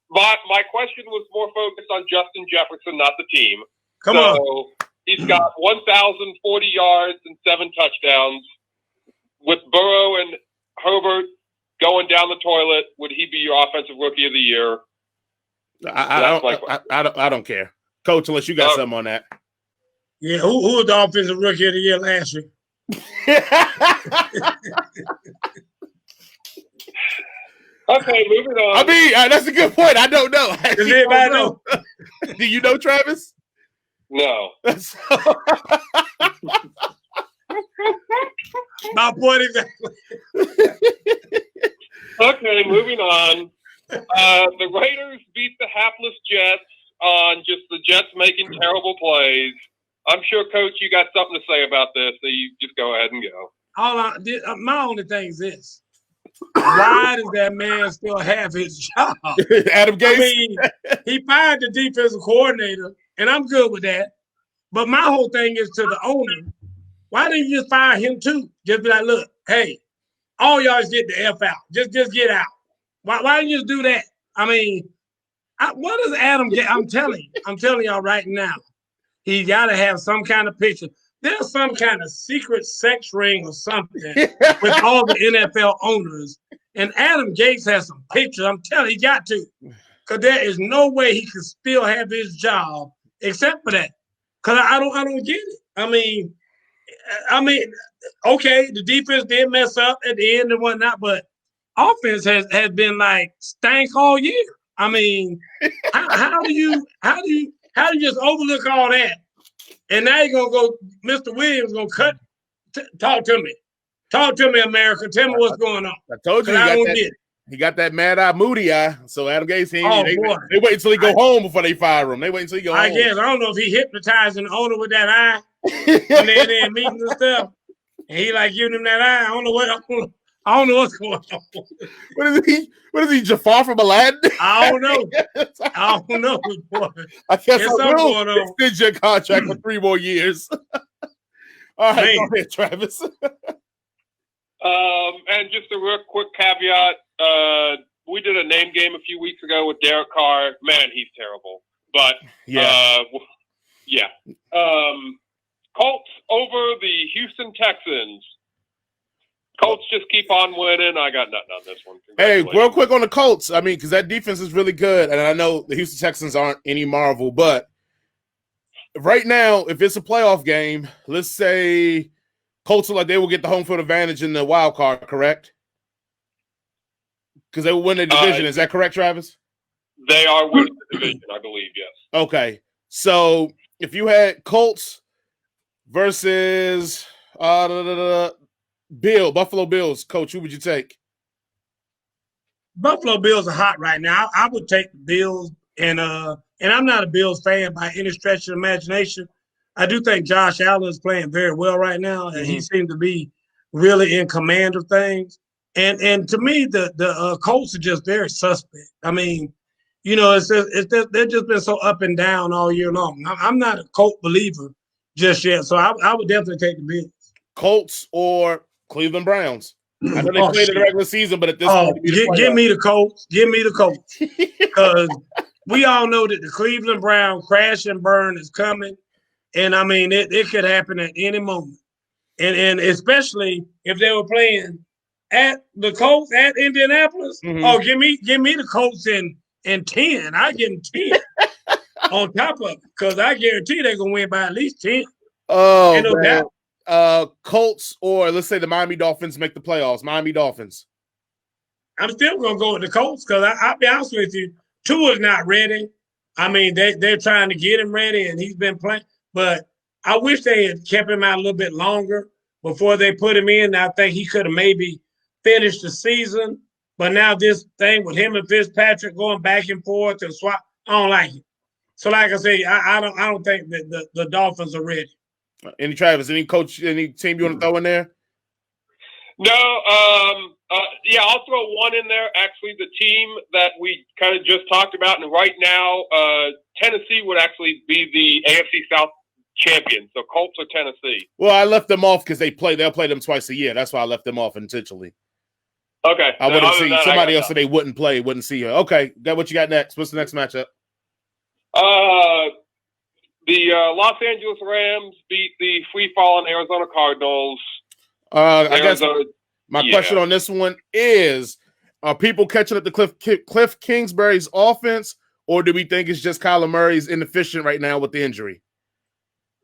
My question was more focused on Justin Jefferson, not the team. Come on. He's got 1,040 yards and 7 touchdowns. With Burrow and Herbert going down the toilet, would he be your offensive rookie of the year? I don't care, Coach, unless you got something on that. Yeah, who was the offensive rookie of the year last year? Okay, moving on. I mean, that's a good point. I don't know. Does anybody know? Do you know, Travis? No. My point exactly. Okay, moving on. The Raiders beat the hapless Jets on just the Jets making terrible plays. I'm sure, Coach, you got something to say about this, so you just go ahead and go. My only thing is this. Why does that man still have his job? Adam Gase? I mean, he fired the defensive coordinator, and I'm good with that. But my whole thing is to the owner. Why didn't you just fire him too? Just be like, look, hey, all y'all just get the F out. Just get out. Why didn't you just do that? I mean, what does Adam get? I'm telling y'all right now, he got to have some kind of picture. There's some kind of secret sex ring or something with all the NFL owners. And Adam Gase has some pictures. I'm telling you, he got to. Because there is no way he could still have his job except for that. Because I don't get it. I mean, okay, the defense did mess up at the end and whatnot, but offense has been like stank all year. I mean, how do you just overlook all that? And now you're gonna go, Mr. Williams gonna cut. Talk to me, America. Tell me what's going on. I told you he got that mad eye, moody eye. So Adam Gase, they wait until he go home before they fire him. They wait until he go home. I guess I don't know if he hypnotizing the owner with that eye when they're in meetings and stuff. And he like giving him that eye. I don't know what's going on. What is he, Jafar from Aladdin? I don't know. Boy. I guess There's I will extend your contract for 3 more years. All right, go ahead, Travis. And just a real quick caveat. We did a name game a few weeks ago with Derek Carr. Man, he's terrible. But, Colts over the Houston Texans. Colts just keep on winning. I got nothing on this one. Hey, real quick on the Colts. I mean, because that defense is really good. And I know the Houston Texans aren't any marvel. But right now, if it's a playoff game, let's say Colts are like they will get the home field advantage in the wild card, correct? Because they will win the division. Is that correct, Travis? They are winning the division, I believe, yes. Okay. So if you had Colts versus Buffalo Bills, Coach, who would you take? Buffalo Bills are hot right now. I would take the Bills, and I'm not a Bills fan by any stretch of the imagination. I do think Josh Allen is playing very well right now, and he seems to be really in command of things. And to me, the Colts are just very suspect. I mean, you know, they've just been so up and down all year long. I'm not a Colt believer just yet, so I would definitely take the Bills. Colts or Cleveland Browns? I know they played in the regular season, but at this point, give me the Colts. Give me the Colts. Because we all know that the Cleveland Browns crash and burn is coming. And, I mean, it could happen at any moment. And especially if they were playing at the Colts at Indianapolis. Oh, give me the Colts in 10. I give them 10 on top of it. Because I guarantee they're going to win by at least 10. Oh, no doubt. Colts or let's say the Miami Dolphins make the playoffs. Miami Dolphins. I'm still going to go with the Colts because I'll be honest with you. Tua's not ready. I mean, they're trying to get him ready, and he's been playing. But I wish they had kept him out a little bit longer before they put him in. I think he could have maybe finished the season. But now this thing with him and Fitzpatrick going back and forth and swap, I don't like it. So, like I say, I don't think that the Dolphins are ready. Any Travis, any coach, any team you want to throw in there? No, yeah, I'll throw one in there. Actually, the team that we kind of just talked about, and right now, Tennessee would actually be the AFC South champion. So Colts or Tennessee. Well, I left them off because they'll play them twice a year. That's why I left them off intentionally. Okay. I wouldn't see somebody else that they wouldn't play, wouldn't see her. Okay, got what you got next. What's the next matchup? The Los Angeles Rams beat the free-falling Arizona Cardinals. I guess my question on this one is, are people catching up to Cliff Kingsbury's offense, or do we think it's just Kyler Murray's inefficient right now with the injury?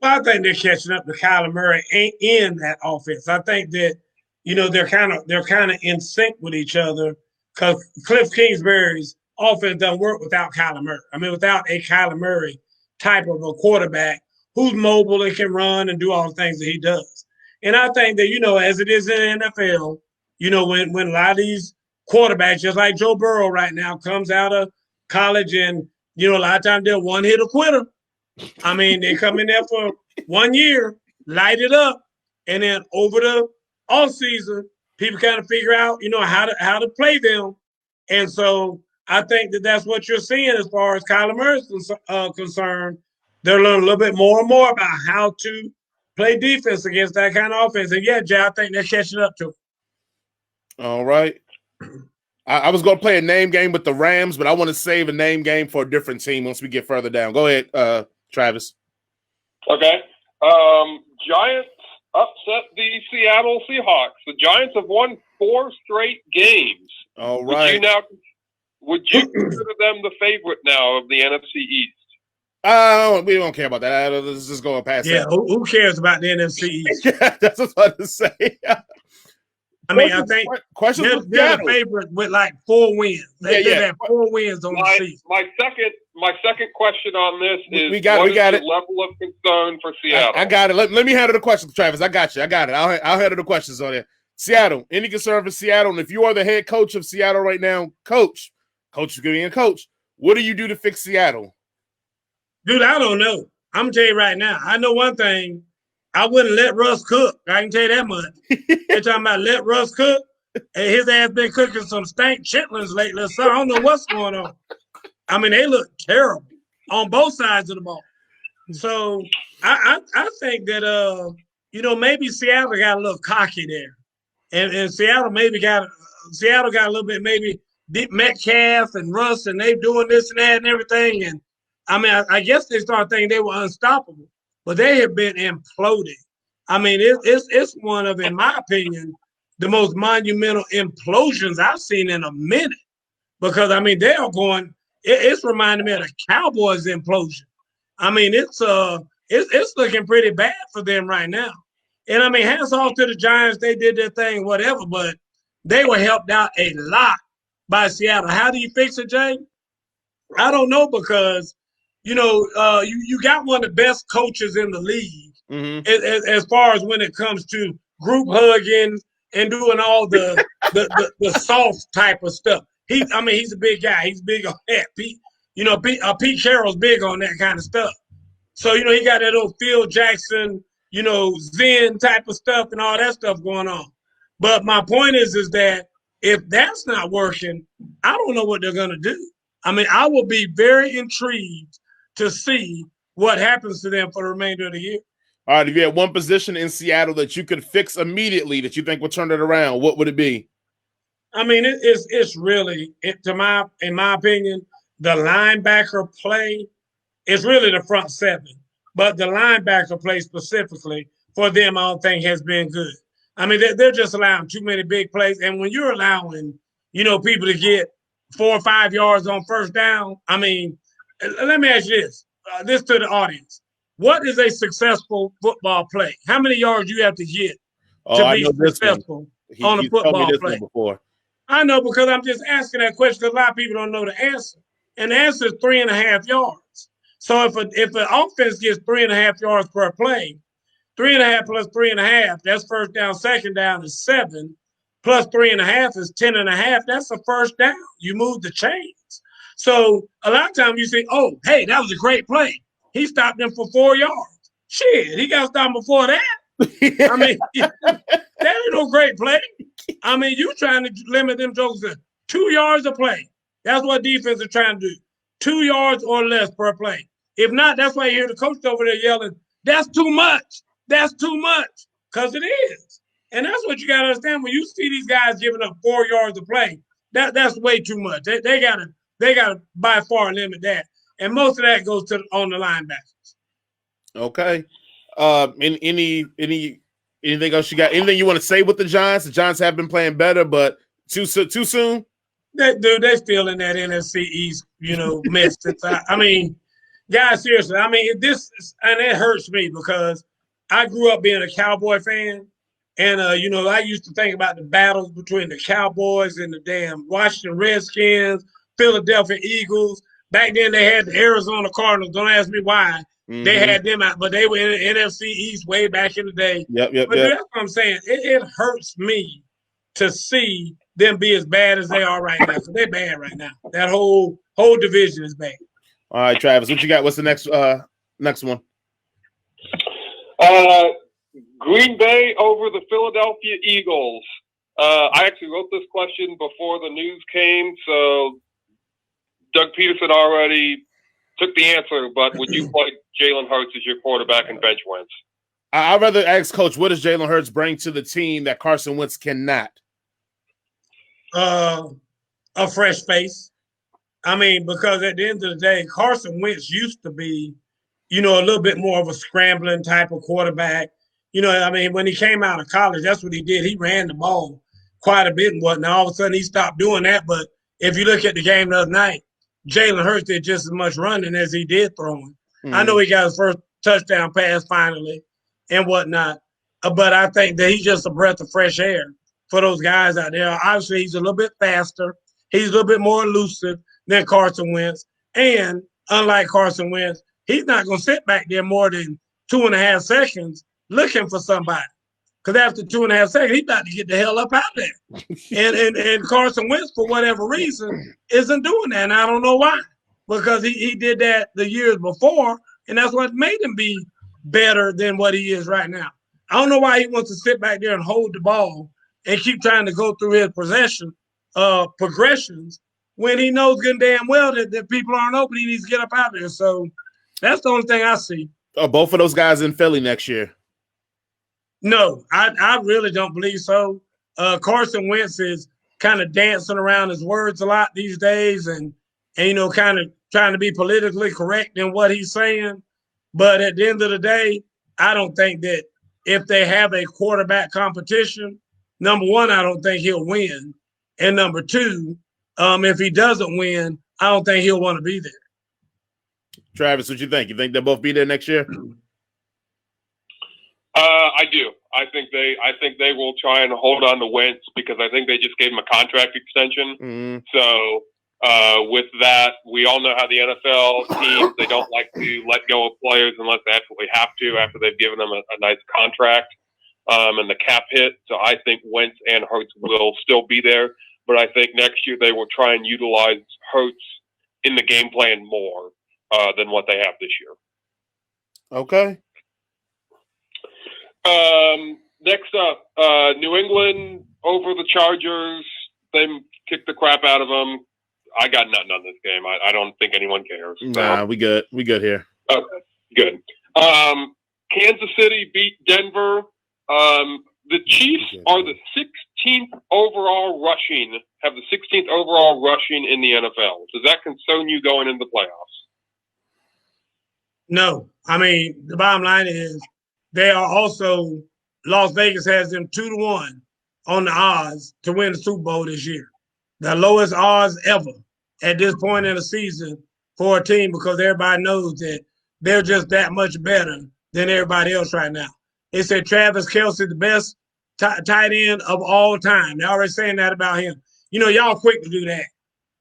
Well, I think they're catching up to Kyler Murray in that offense. I think that, they're kind of in sync with each other because Cliff Kingsbury's offense doesn't work without Kyler Murray. I mean, without a Kyler Murray type of a quarterback who's mobile and can run and do all the things that he does. And I think that, as it is in the NFL, when a lot of these quarterbacks, just like Joe Burrow right now, comes out of college and, a lot of times they're one-hitter quitter. I mean, they come in there for 1 year, light it up, and then over the offseason, people kind of figure out, how to play them. And so I think that that's what you're seeing as far as Kyler Murray's concerned. They're learning a little bit more and more about how to play defense against that kind of offense. And yeah, Jay, I think they're catching up to it. All right. I was going to play a name game with the Rams, but I want to save a name game for a different team once we get further down. Go ahead, Travis. Okay. Giants upset the Seattle Seahawks. The Giants have won 4 straight games. All right. Would you consider them the favorite now of the NFC East? We don't care about that. Let's just go past that. Yeah, who cares about the NFC East? Yeah, that's what I was about to say. I mean, I think they're the favorite with like 4 wins. They've had 4 wins on the season. My second question on this is we got it. Level of concern for Seattle? I got it. Let me handle the questions, Travis. I got you. I got it. I'll handle the questions on there. Seattle. Any concern for Seattle? And if you are the head coach of Seattle right now, coach is going to be a coach. What do you do to fix Seattle? Dude, I don't know. I'm going to tell you right now. I know one thing. I wouldn't let Russ cook. I can tell you that much. They're talking about let Russ cook. And his ass been cooking some stank chitlins lately. So I don't know what's going on. I mean, they look terrible on both sides of the ball. So I think that, maybe Seattle got a little cocky there. And Seattle got a little bit maybe Metcalf and Russ, and they doing this and that and everything. And I mean, I guess they started thinking they were unstoppable, but they have been imploding. I mean, it's one of, in my opinion, the most monumental implosions I've seen in a minute. Because I mean, they are going. It's reminding me of the Cowboys implosion. I mean, it's looking pretty bad for them right now. And I mean, hats off to the Giants. They did their thing, whatever, but they were helped out a lot by Seattle. How do you fix it, Jay? I don't know, because you got one of the best coaches in the league as far as when it comes to group hugging and doing all the soft type of stuff. He's a big guy. He's big on that. Pete Carroll's big on that kind of stuff. So, he got that old Phil Jackson, Zen type of stuff and all that stuff going on. But my point is that if that's not working, I don't know what they're going to do. I mean, I will be very intrigued to see what happens to them for the remainder of the year. All right, if you had one position in Seattle that you could fix immediately that you think will turn it around, what would it be? I mean, it's really, in my opinion, the linebacker play is really the front seven. But the linebacker play specifically for them, I don't think has been good. I mean, they're just allowing too many big plays. And when you're allowing, people to get 4 or 5 yards on first down, I mean, let me ask you this to the audience. What is a successful football play? How many yards you have to get to be successful on a football play? Before. I know, because I'm just asking that question because a lot of people don't know the answer. And the answer is 3.5 yards. So if an offense gets 3.5 yards per play, 3.5 plus 3.5, that's first down, second down is 7, plus 3.5 is 10.5. That's a first down. You move the chains. So a lot of times you say, oh, hey, that was a great play. He stopped them for 4 yards. Shit, he got stopped before that. I mean, that ain't no great play. I mean, you trying to limit them jokes to 2 yards a play. That's what defense are trying to do. 2 yards or less per play. If not, that's why you hear the coach over there yelling, that's too much. That's too much. Because it is. And that's what you got to understand. When you see these guys giving up 4 yards a play, that's way too much. They gotta by far limit that. And most of that goes on the linebackers. Okay. Anything else you got? Anything you want to say with the Giants? The Giants have been playing better, but too soon? They still in that NFC East, mess. I mean, guys, seriously, I mean, and it hurts me because I grew up being a Cowboy fan. And, I used to think about the battles between the Cowboys and the damn Washington Redskins, Philadelphia Eagles. Back then, they had the Arizona Cardinals. Don't ask me why. Mm-hmm. They had them out, but they were in the NFC East way back in the day. Yep. But that's what I'm saying. It hurts me to see them be as bad as they are right now. So they're bad right now. That whole division is bad. All right, Travis, what you got? What's the next one? Green Bay over the Philadelphia Eagles. I actually wrote this question before the news came, so Doug Peterson already took the answer, but would you play Jalen Hurts as your quarterback and bench Wentz? I'd rather ask Coach, what does Jalen Hurts bring to the team that Carson Wentz cannot? A fresh face. I mean, because at the end of the day, Carson Wentz used to be, a little bit more of a scrambling type of quarterback. When he came out of college, that's what he did. He ran the ball quite a bit and whatnot. All of a sudden, he stopped doing that. But if you look at the game the other night, Jalen Hurts did just as much running as he did throwing. Mm-hmm. I know he got his first touchdown pass finally and whatnot. But I think that he's just a breath of fresh air for those guys out there. Obviously, he's a little bit faster. He's a little bit more elusive than Carson Wentz. And unlike Carson Wentz, he's not going to sit back there more than 2.5 seconds looking for somebody. Because after 2.5 seconds, he's about to get the hell up out there. and Carson Wentz, for whatever reason, isn't doing that. And I don't know why. Because he did that the years before, and that's what made him be better than what he is right now. I don't know why he wants to sit back there and hold the ball and keep trying to go through his progressions when he knows good and damn well that people aren't open. He needs to get up out there. So that's the only thing I see. Both of those guys in Philly next year? No, I really don't believe so. Carson Wentz is kind of dancing around his words a lot these days and kind of trying to be politically correct in what he's saying. But at the end of the day, I don't think that if they have a quarterback competition, number one, I don't think he'll win. And number two, if he doesn't win, I don't think he'll want to be there. Travis, what you think? You think they'll both be there next year? I do. I think they will try and hold on to Wentz because I think they just gave him a contract extension. Mm-hmm. So with that, we all know how the NFL teams, they don't like to let go of players unless they absolutely have to after they've given them a nice contract and the cap hit. So I think Wentz and Hurts will still be there. But I think next year they will try and utilize Hurts in the game plan more than what they have this year. Okay. Next up, New England over the Chargers. They kicked the crap out of them. I got nothing on this game. I don't think anyone cares. So. Nah, we good. We good here. Okay, good. Kansas City beat Denver. The Chiefs are the 16th overall rushing, have the 16th overall rushing in the NFL. Does that concern you going into the playoffs? No. I mean, the bottom line is they are also, Las Vegas has them 2-1 on the odds to win the Super Bowl this year. The lowest odds ever at this point in the season for a team because everybody knows that they're just that much better than everybody else right now. They said Travis Kelce, the best tight end of all time. They're already saying that about him. Y'all quick to do that.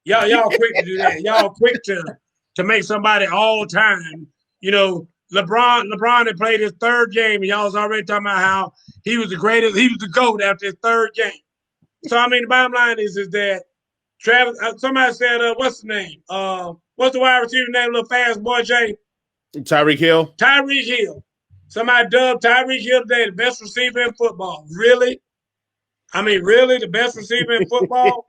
Y'all quick to do that. Y'all quick to make somebody all time. You know, LeBron had played his third game, and y'all was already talking about how he was the greatest. He was the GOAT after his third game. So I mean, the bottom line is that Travis. Somebody said, "What's the name? What's the wide receiver name? Little fast boy, Jay." Tyreek Hill. Tyreek Hill. Somebody dubbed Tyreek Hill today the best receiver in football. Really? I mean, really, the best receiver in football?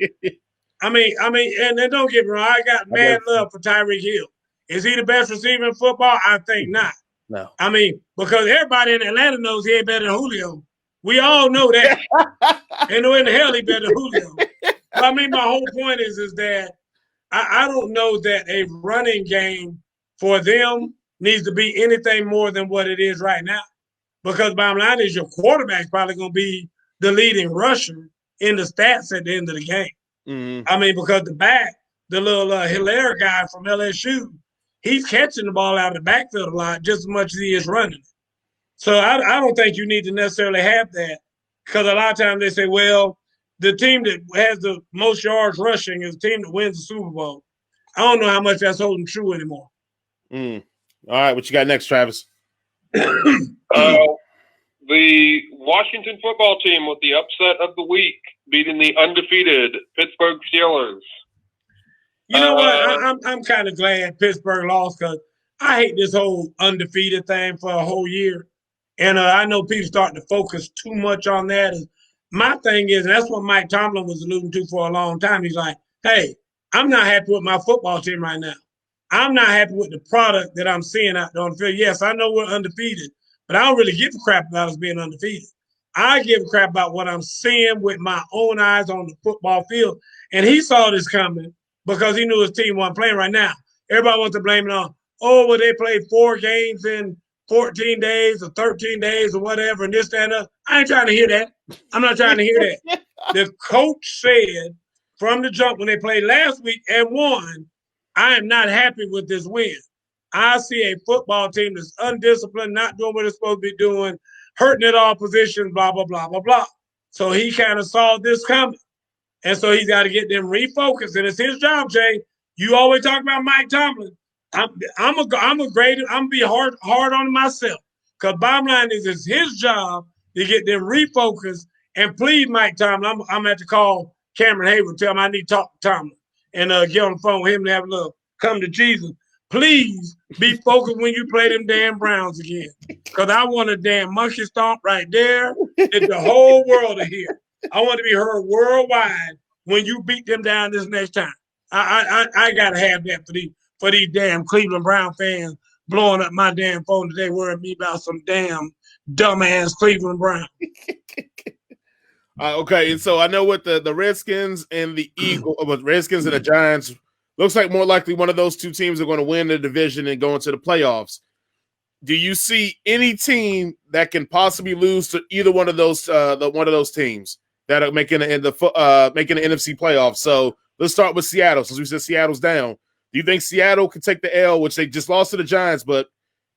I mean, and then don't get me wrong, I got mad love for Tyreek Hill. Is he the best receiver in football? I think not. No. I mean, because everybody in Atlanta knows he ain't better than Julio. We all know that. Ain't no in the hell he better than Julio. But I mean, my whole point is that I don't know that a running game for them needs to be anything more than what it is right now. Because bottom line is your quarterback's probably going to be the leading rusher in the stats at the end of the game. Mm-hmm. I mean, because the little Hilaire guy from LSU, he's catching the ball out of the backfield a lot, just as much as he is running. So I don't think you need to necessarily have that, because a lot of times they say, well, the team that has the most yards rushing is the team that wins the Super Bowl. I don't know how much that's holding true anymore. All right, what you got next, Travis? The Washington football team with the upset of the week, beating the undefeated Pittsburgh Steelers. You know what? I'm kind of glad Pittsburgh lost, because I hate this whole undefeated thing for a whole year. And I know people starting to focus too much on that. And my thing is, and that's what Mike Tomlin was alluding to for a long time. He's like, hey, I'm not happy with my football team right now. I'm not happy with the product that I'm seeing out there on the field. Yes, I know we're undefeated, but I don't really give a crap about us being undefeated. I give a crap about what I'm seeing with my own eyes on the football field. And he saw this coming because he knew his team wasn't playing right now. Everybody wants to blame it on, well, they played 4 games in 14 days or 13 days or whatever, and this, that, and that. I ain't trying to hear that. I'm not trying to hear that. The coach said from the jump when they played last week and won, I am not happy with this win. I see a football team that's undisciplined, not doing what it's supposed to be doing, hurting at all positions, blah, blah, blah, blah, blah. So he kind of saw this coming. And so he's got to get them refocused. And it's his job, Jay. You always talk about Mike Tomlin. I'm gonna be hard on him myself. Because bottom line is, it's his job to get them refocused. And please, Mike Tomlin, I'm gonna have to call Cameron Hayward, tell him I need to talk to Tomlin and get on the phone with him and have a little come to Jesus. Please be focused when you play them damn Browns again. Because I want a damn monkey stomp right there that the whole world to hear. I want to be heard worldwide when you beat them down this next time. I gotta have that for these damn Cleveland Brown fans blowing up my damn phone today, worrying me about some damn dumbass Cleveland Brown. Okay, and so I know what the Redskins and the Redskins and the Giants looks like more likely one of those two teams are going to win the division and go into the playoffs. Do you see any team that can possibly lose to either one of those teams that are making the NFC playoffs? So let's start with Seattle, since we said Seattle's down. Do you think Seattle can take the L, which they just lost to the Giants, but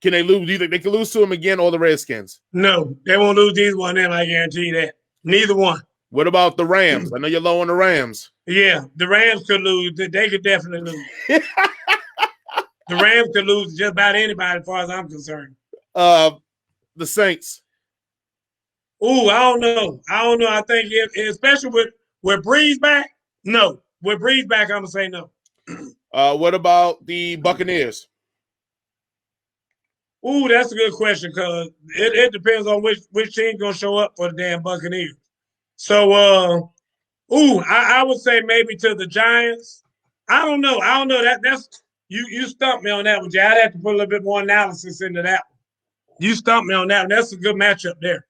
can they lose? Do you think they can lose to them again, or the Redskins? No, they won't lose either one of them, I guarantee you that. Neither one. What about the Rams? I know you're low on the Rams. Yeah, the Rams could lose. They could definitely lose. The Rams could lose to just about anybody as far as I'm concerned. The Saints. Ooh, I don't know. I think especially with Breeze back, no. With Breeze back, I'm going to say no. What about the Buccaneers? Ooh, that's a good question, because it depends on which team's going to show up for the damn Buccaneers. So, I would say maybe to the Giants. I don't know. That's you stumped me on that one, Jay. I'd have to put a little bit more analysis into that one. You stumped me on that one. That's a good matchup there.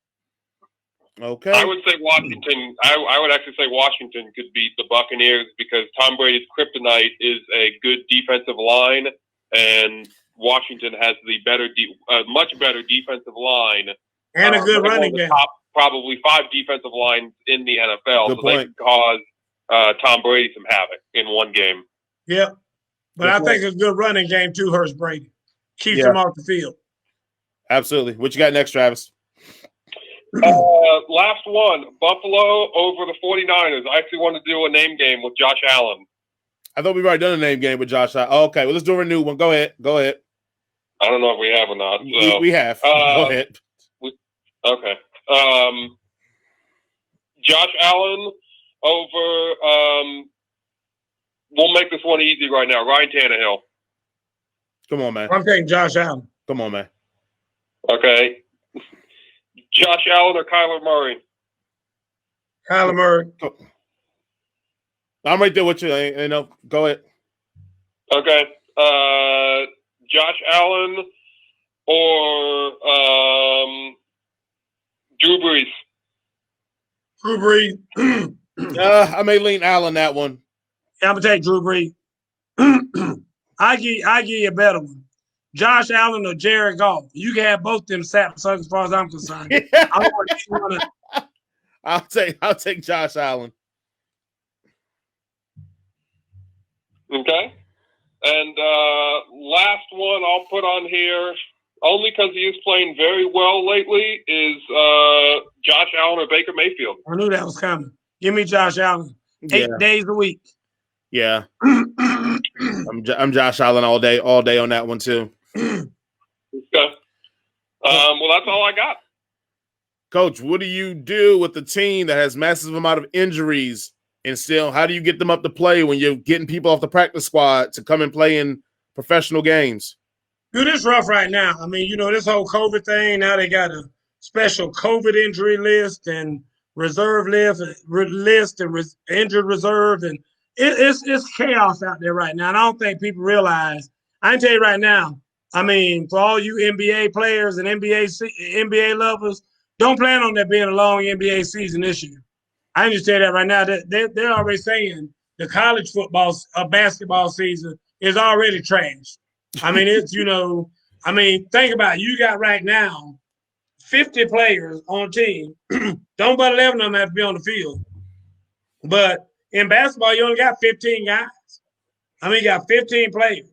Okay. I would say Washington. I would actually say Washington could beat the Buccaneers, because Tom Brady's kryptonite is a good defensive line, and Washington has the much better defensive line and a good running game. Top, probably 5 defensive lines in the NFL, good so point. they can cause Tom Brady some havoc in one game. Yeah, but I think it's a good running game too. Hurts Brady, keeps him off the field. Absolutely. What you got next, Travis? Last one, Buffalo over the 49ers. I actually want to do a name game with Josh Allen. I thought we've already done a name game with Josh Allen. Oh, okay, well, let's do a new one. Go ahead. I don't know if we have or not. So, we have. Go ahead. Okay. Josh Allen over. We'll make this one easy right now. Ryan Tannehill. Come on, man. I'm taking Josh Allen. Come on, man. Okay. Josh Allen or Kyler Murray? Kyler Murray. I'm right there with you. You know, go ahead. Okay. Josh Allen or Drew Brees? Drew Brees. I may lean Allen that one. Yeah, I'm gonna take Drew Brees. I give you a better one. Josh Allen or Jared Goff. You can have both them saps as far as I'm concerned. I'll take Josh Allen. Okay. And last one I'll put on here, only because he is playing very well lately, is Josh Allen or Baker Mayfield. I knew that was coming. Give me Josh Allen. 8 days a week. Yeah. I'm Josh Allen all day on that one too. Okay. Well, that's all I got. Coach, what do you do with the team that has massive amount of injuries, and still, how do you get them up to play when you're getting people off the practice squad to come and play in professional games? Dude, it's rough right now. I mean, this whole COVID thing, now they got a special COVID injury list and reserve list and injured reserve, and it's chaos out there right now. And I don't think people realize. I can tell you right now, I mean, for all you NBA players and NBA lovers, don't plan on there being a long NBA season this year. I can just tell you that right now. They're already saying the college football, basketball season is already trash. I mean, think about it. You got right now 50 players on a team. Don't but 11 of them have to be on the field. But in basketball, you only got 15 guys. I mean, you got 15 players.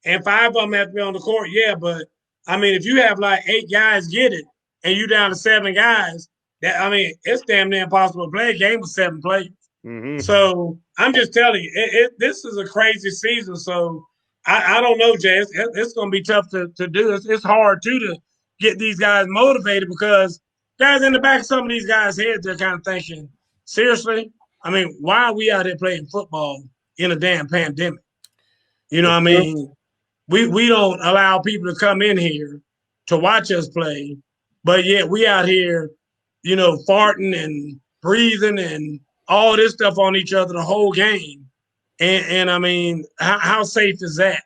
And 5 of them have to be on the court, yeah. But, I mean, if you have like 8 guys get it and you down to 7 guys, it's damn near impossible to play a game with 7 players. Mm-hmm. So I'm just telling you, this is a crazy season. So I don't know, Jay. It's going to be tough to do. It's hard, too, to get these guys motivated because guys in the back of some of these guys' heads, they're kind of thinking, seriously? I mean, why are we out here playing football in a damn pandemic? You know what I mean? We don't allow people to come in here to watch us play, but yet we out here, farting and breathing and all this stuff on each other the whole game. And I mean, how safe is that?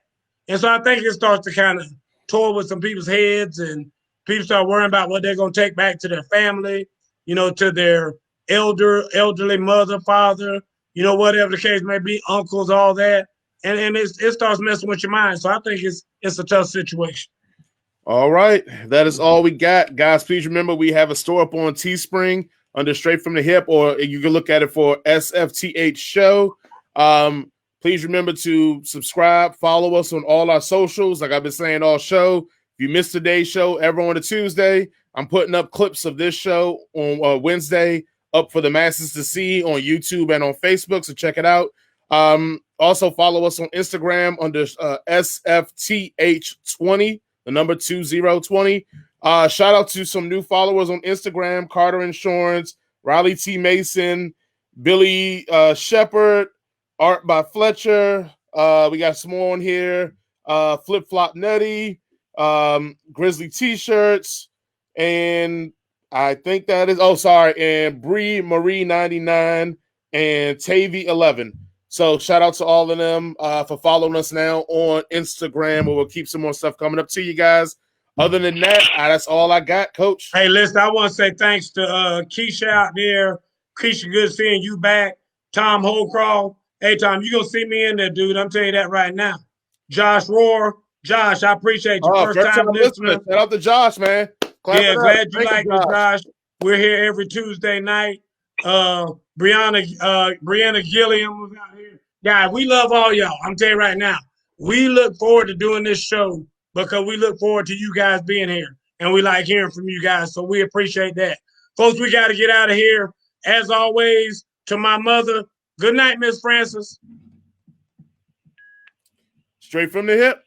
And so I think it starts to kind of toy with some people's heads, and people start worrying about what they're going to take back to their family, to their elderly mother, father, whatever the case may be, uncles, all that. And it starts messing with your mind. So I think it's a tough situation. All right. That is all we got. Guys, please remember we have a store up on Teespring under Straight from the Hip, or you can look at it for SFTH Show. Please remember to subscribe, follow us on all our socials. Like I've been saying all show. If you missed today's show, ever on a Tuesday, I'm putting up clips of this show on Wednesday up for the masses to see on YouTube and on Facebook. So check it out. Also follow us on Instagram under SFTH20, the number 2020. Shout out to some new followers on Instagram: Carter Insurance, Riley T. Mason, Billy Shepard, Art by Fletcher. We got some more on here. Flip Flop Nutty, Grizzly T-shirts, and I think that is and Bree Marie 99 and Tavy 11. So shout out to all of them for following us now on Instagram, where we'll keep some more stuff coming up to you guys. Other than that, that's all I got, Coach. Hey, listen, I want to say thanks to Keisha out there. Keisha, good seeing you back. Tom Holcroft. Hey, Tom, you're going to see me in there, dude. I'm telling you that right now. Josh Rohr. Josh, I appreciate you. First time listener. Shout out to Josh, man. Glad you like me, Josh. We're here every Tuesday night. Brianna Gilliam was out here. Guys, we love all y'all. I'm telling you right now. We look forward to doing this show because we look forward to you guys being here. And we like hearing from you guys. So we appreciate that. Folks, we got to get out of here. As always, to my mother, good night, Miss Francis. Straight from the hip.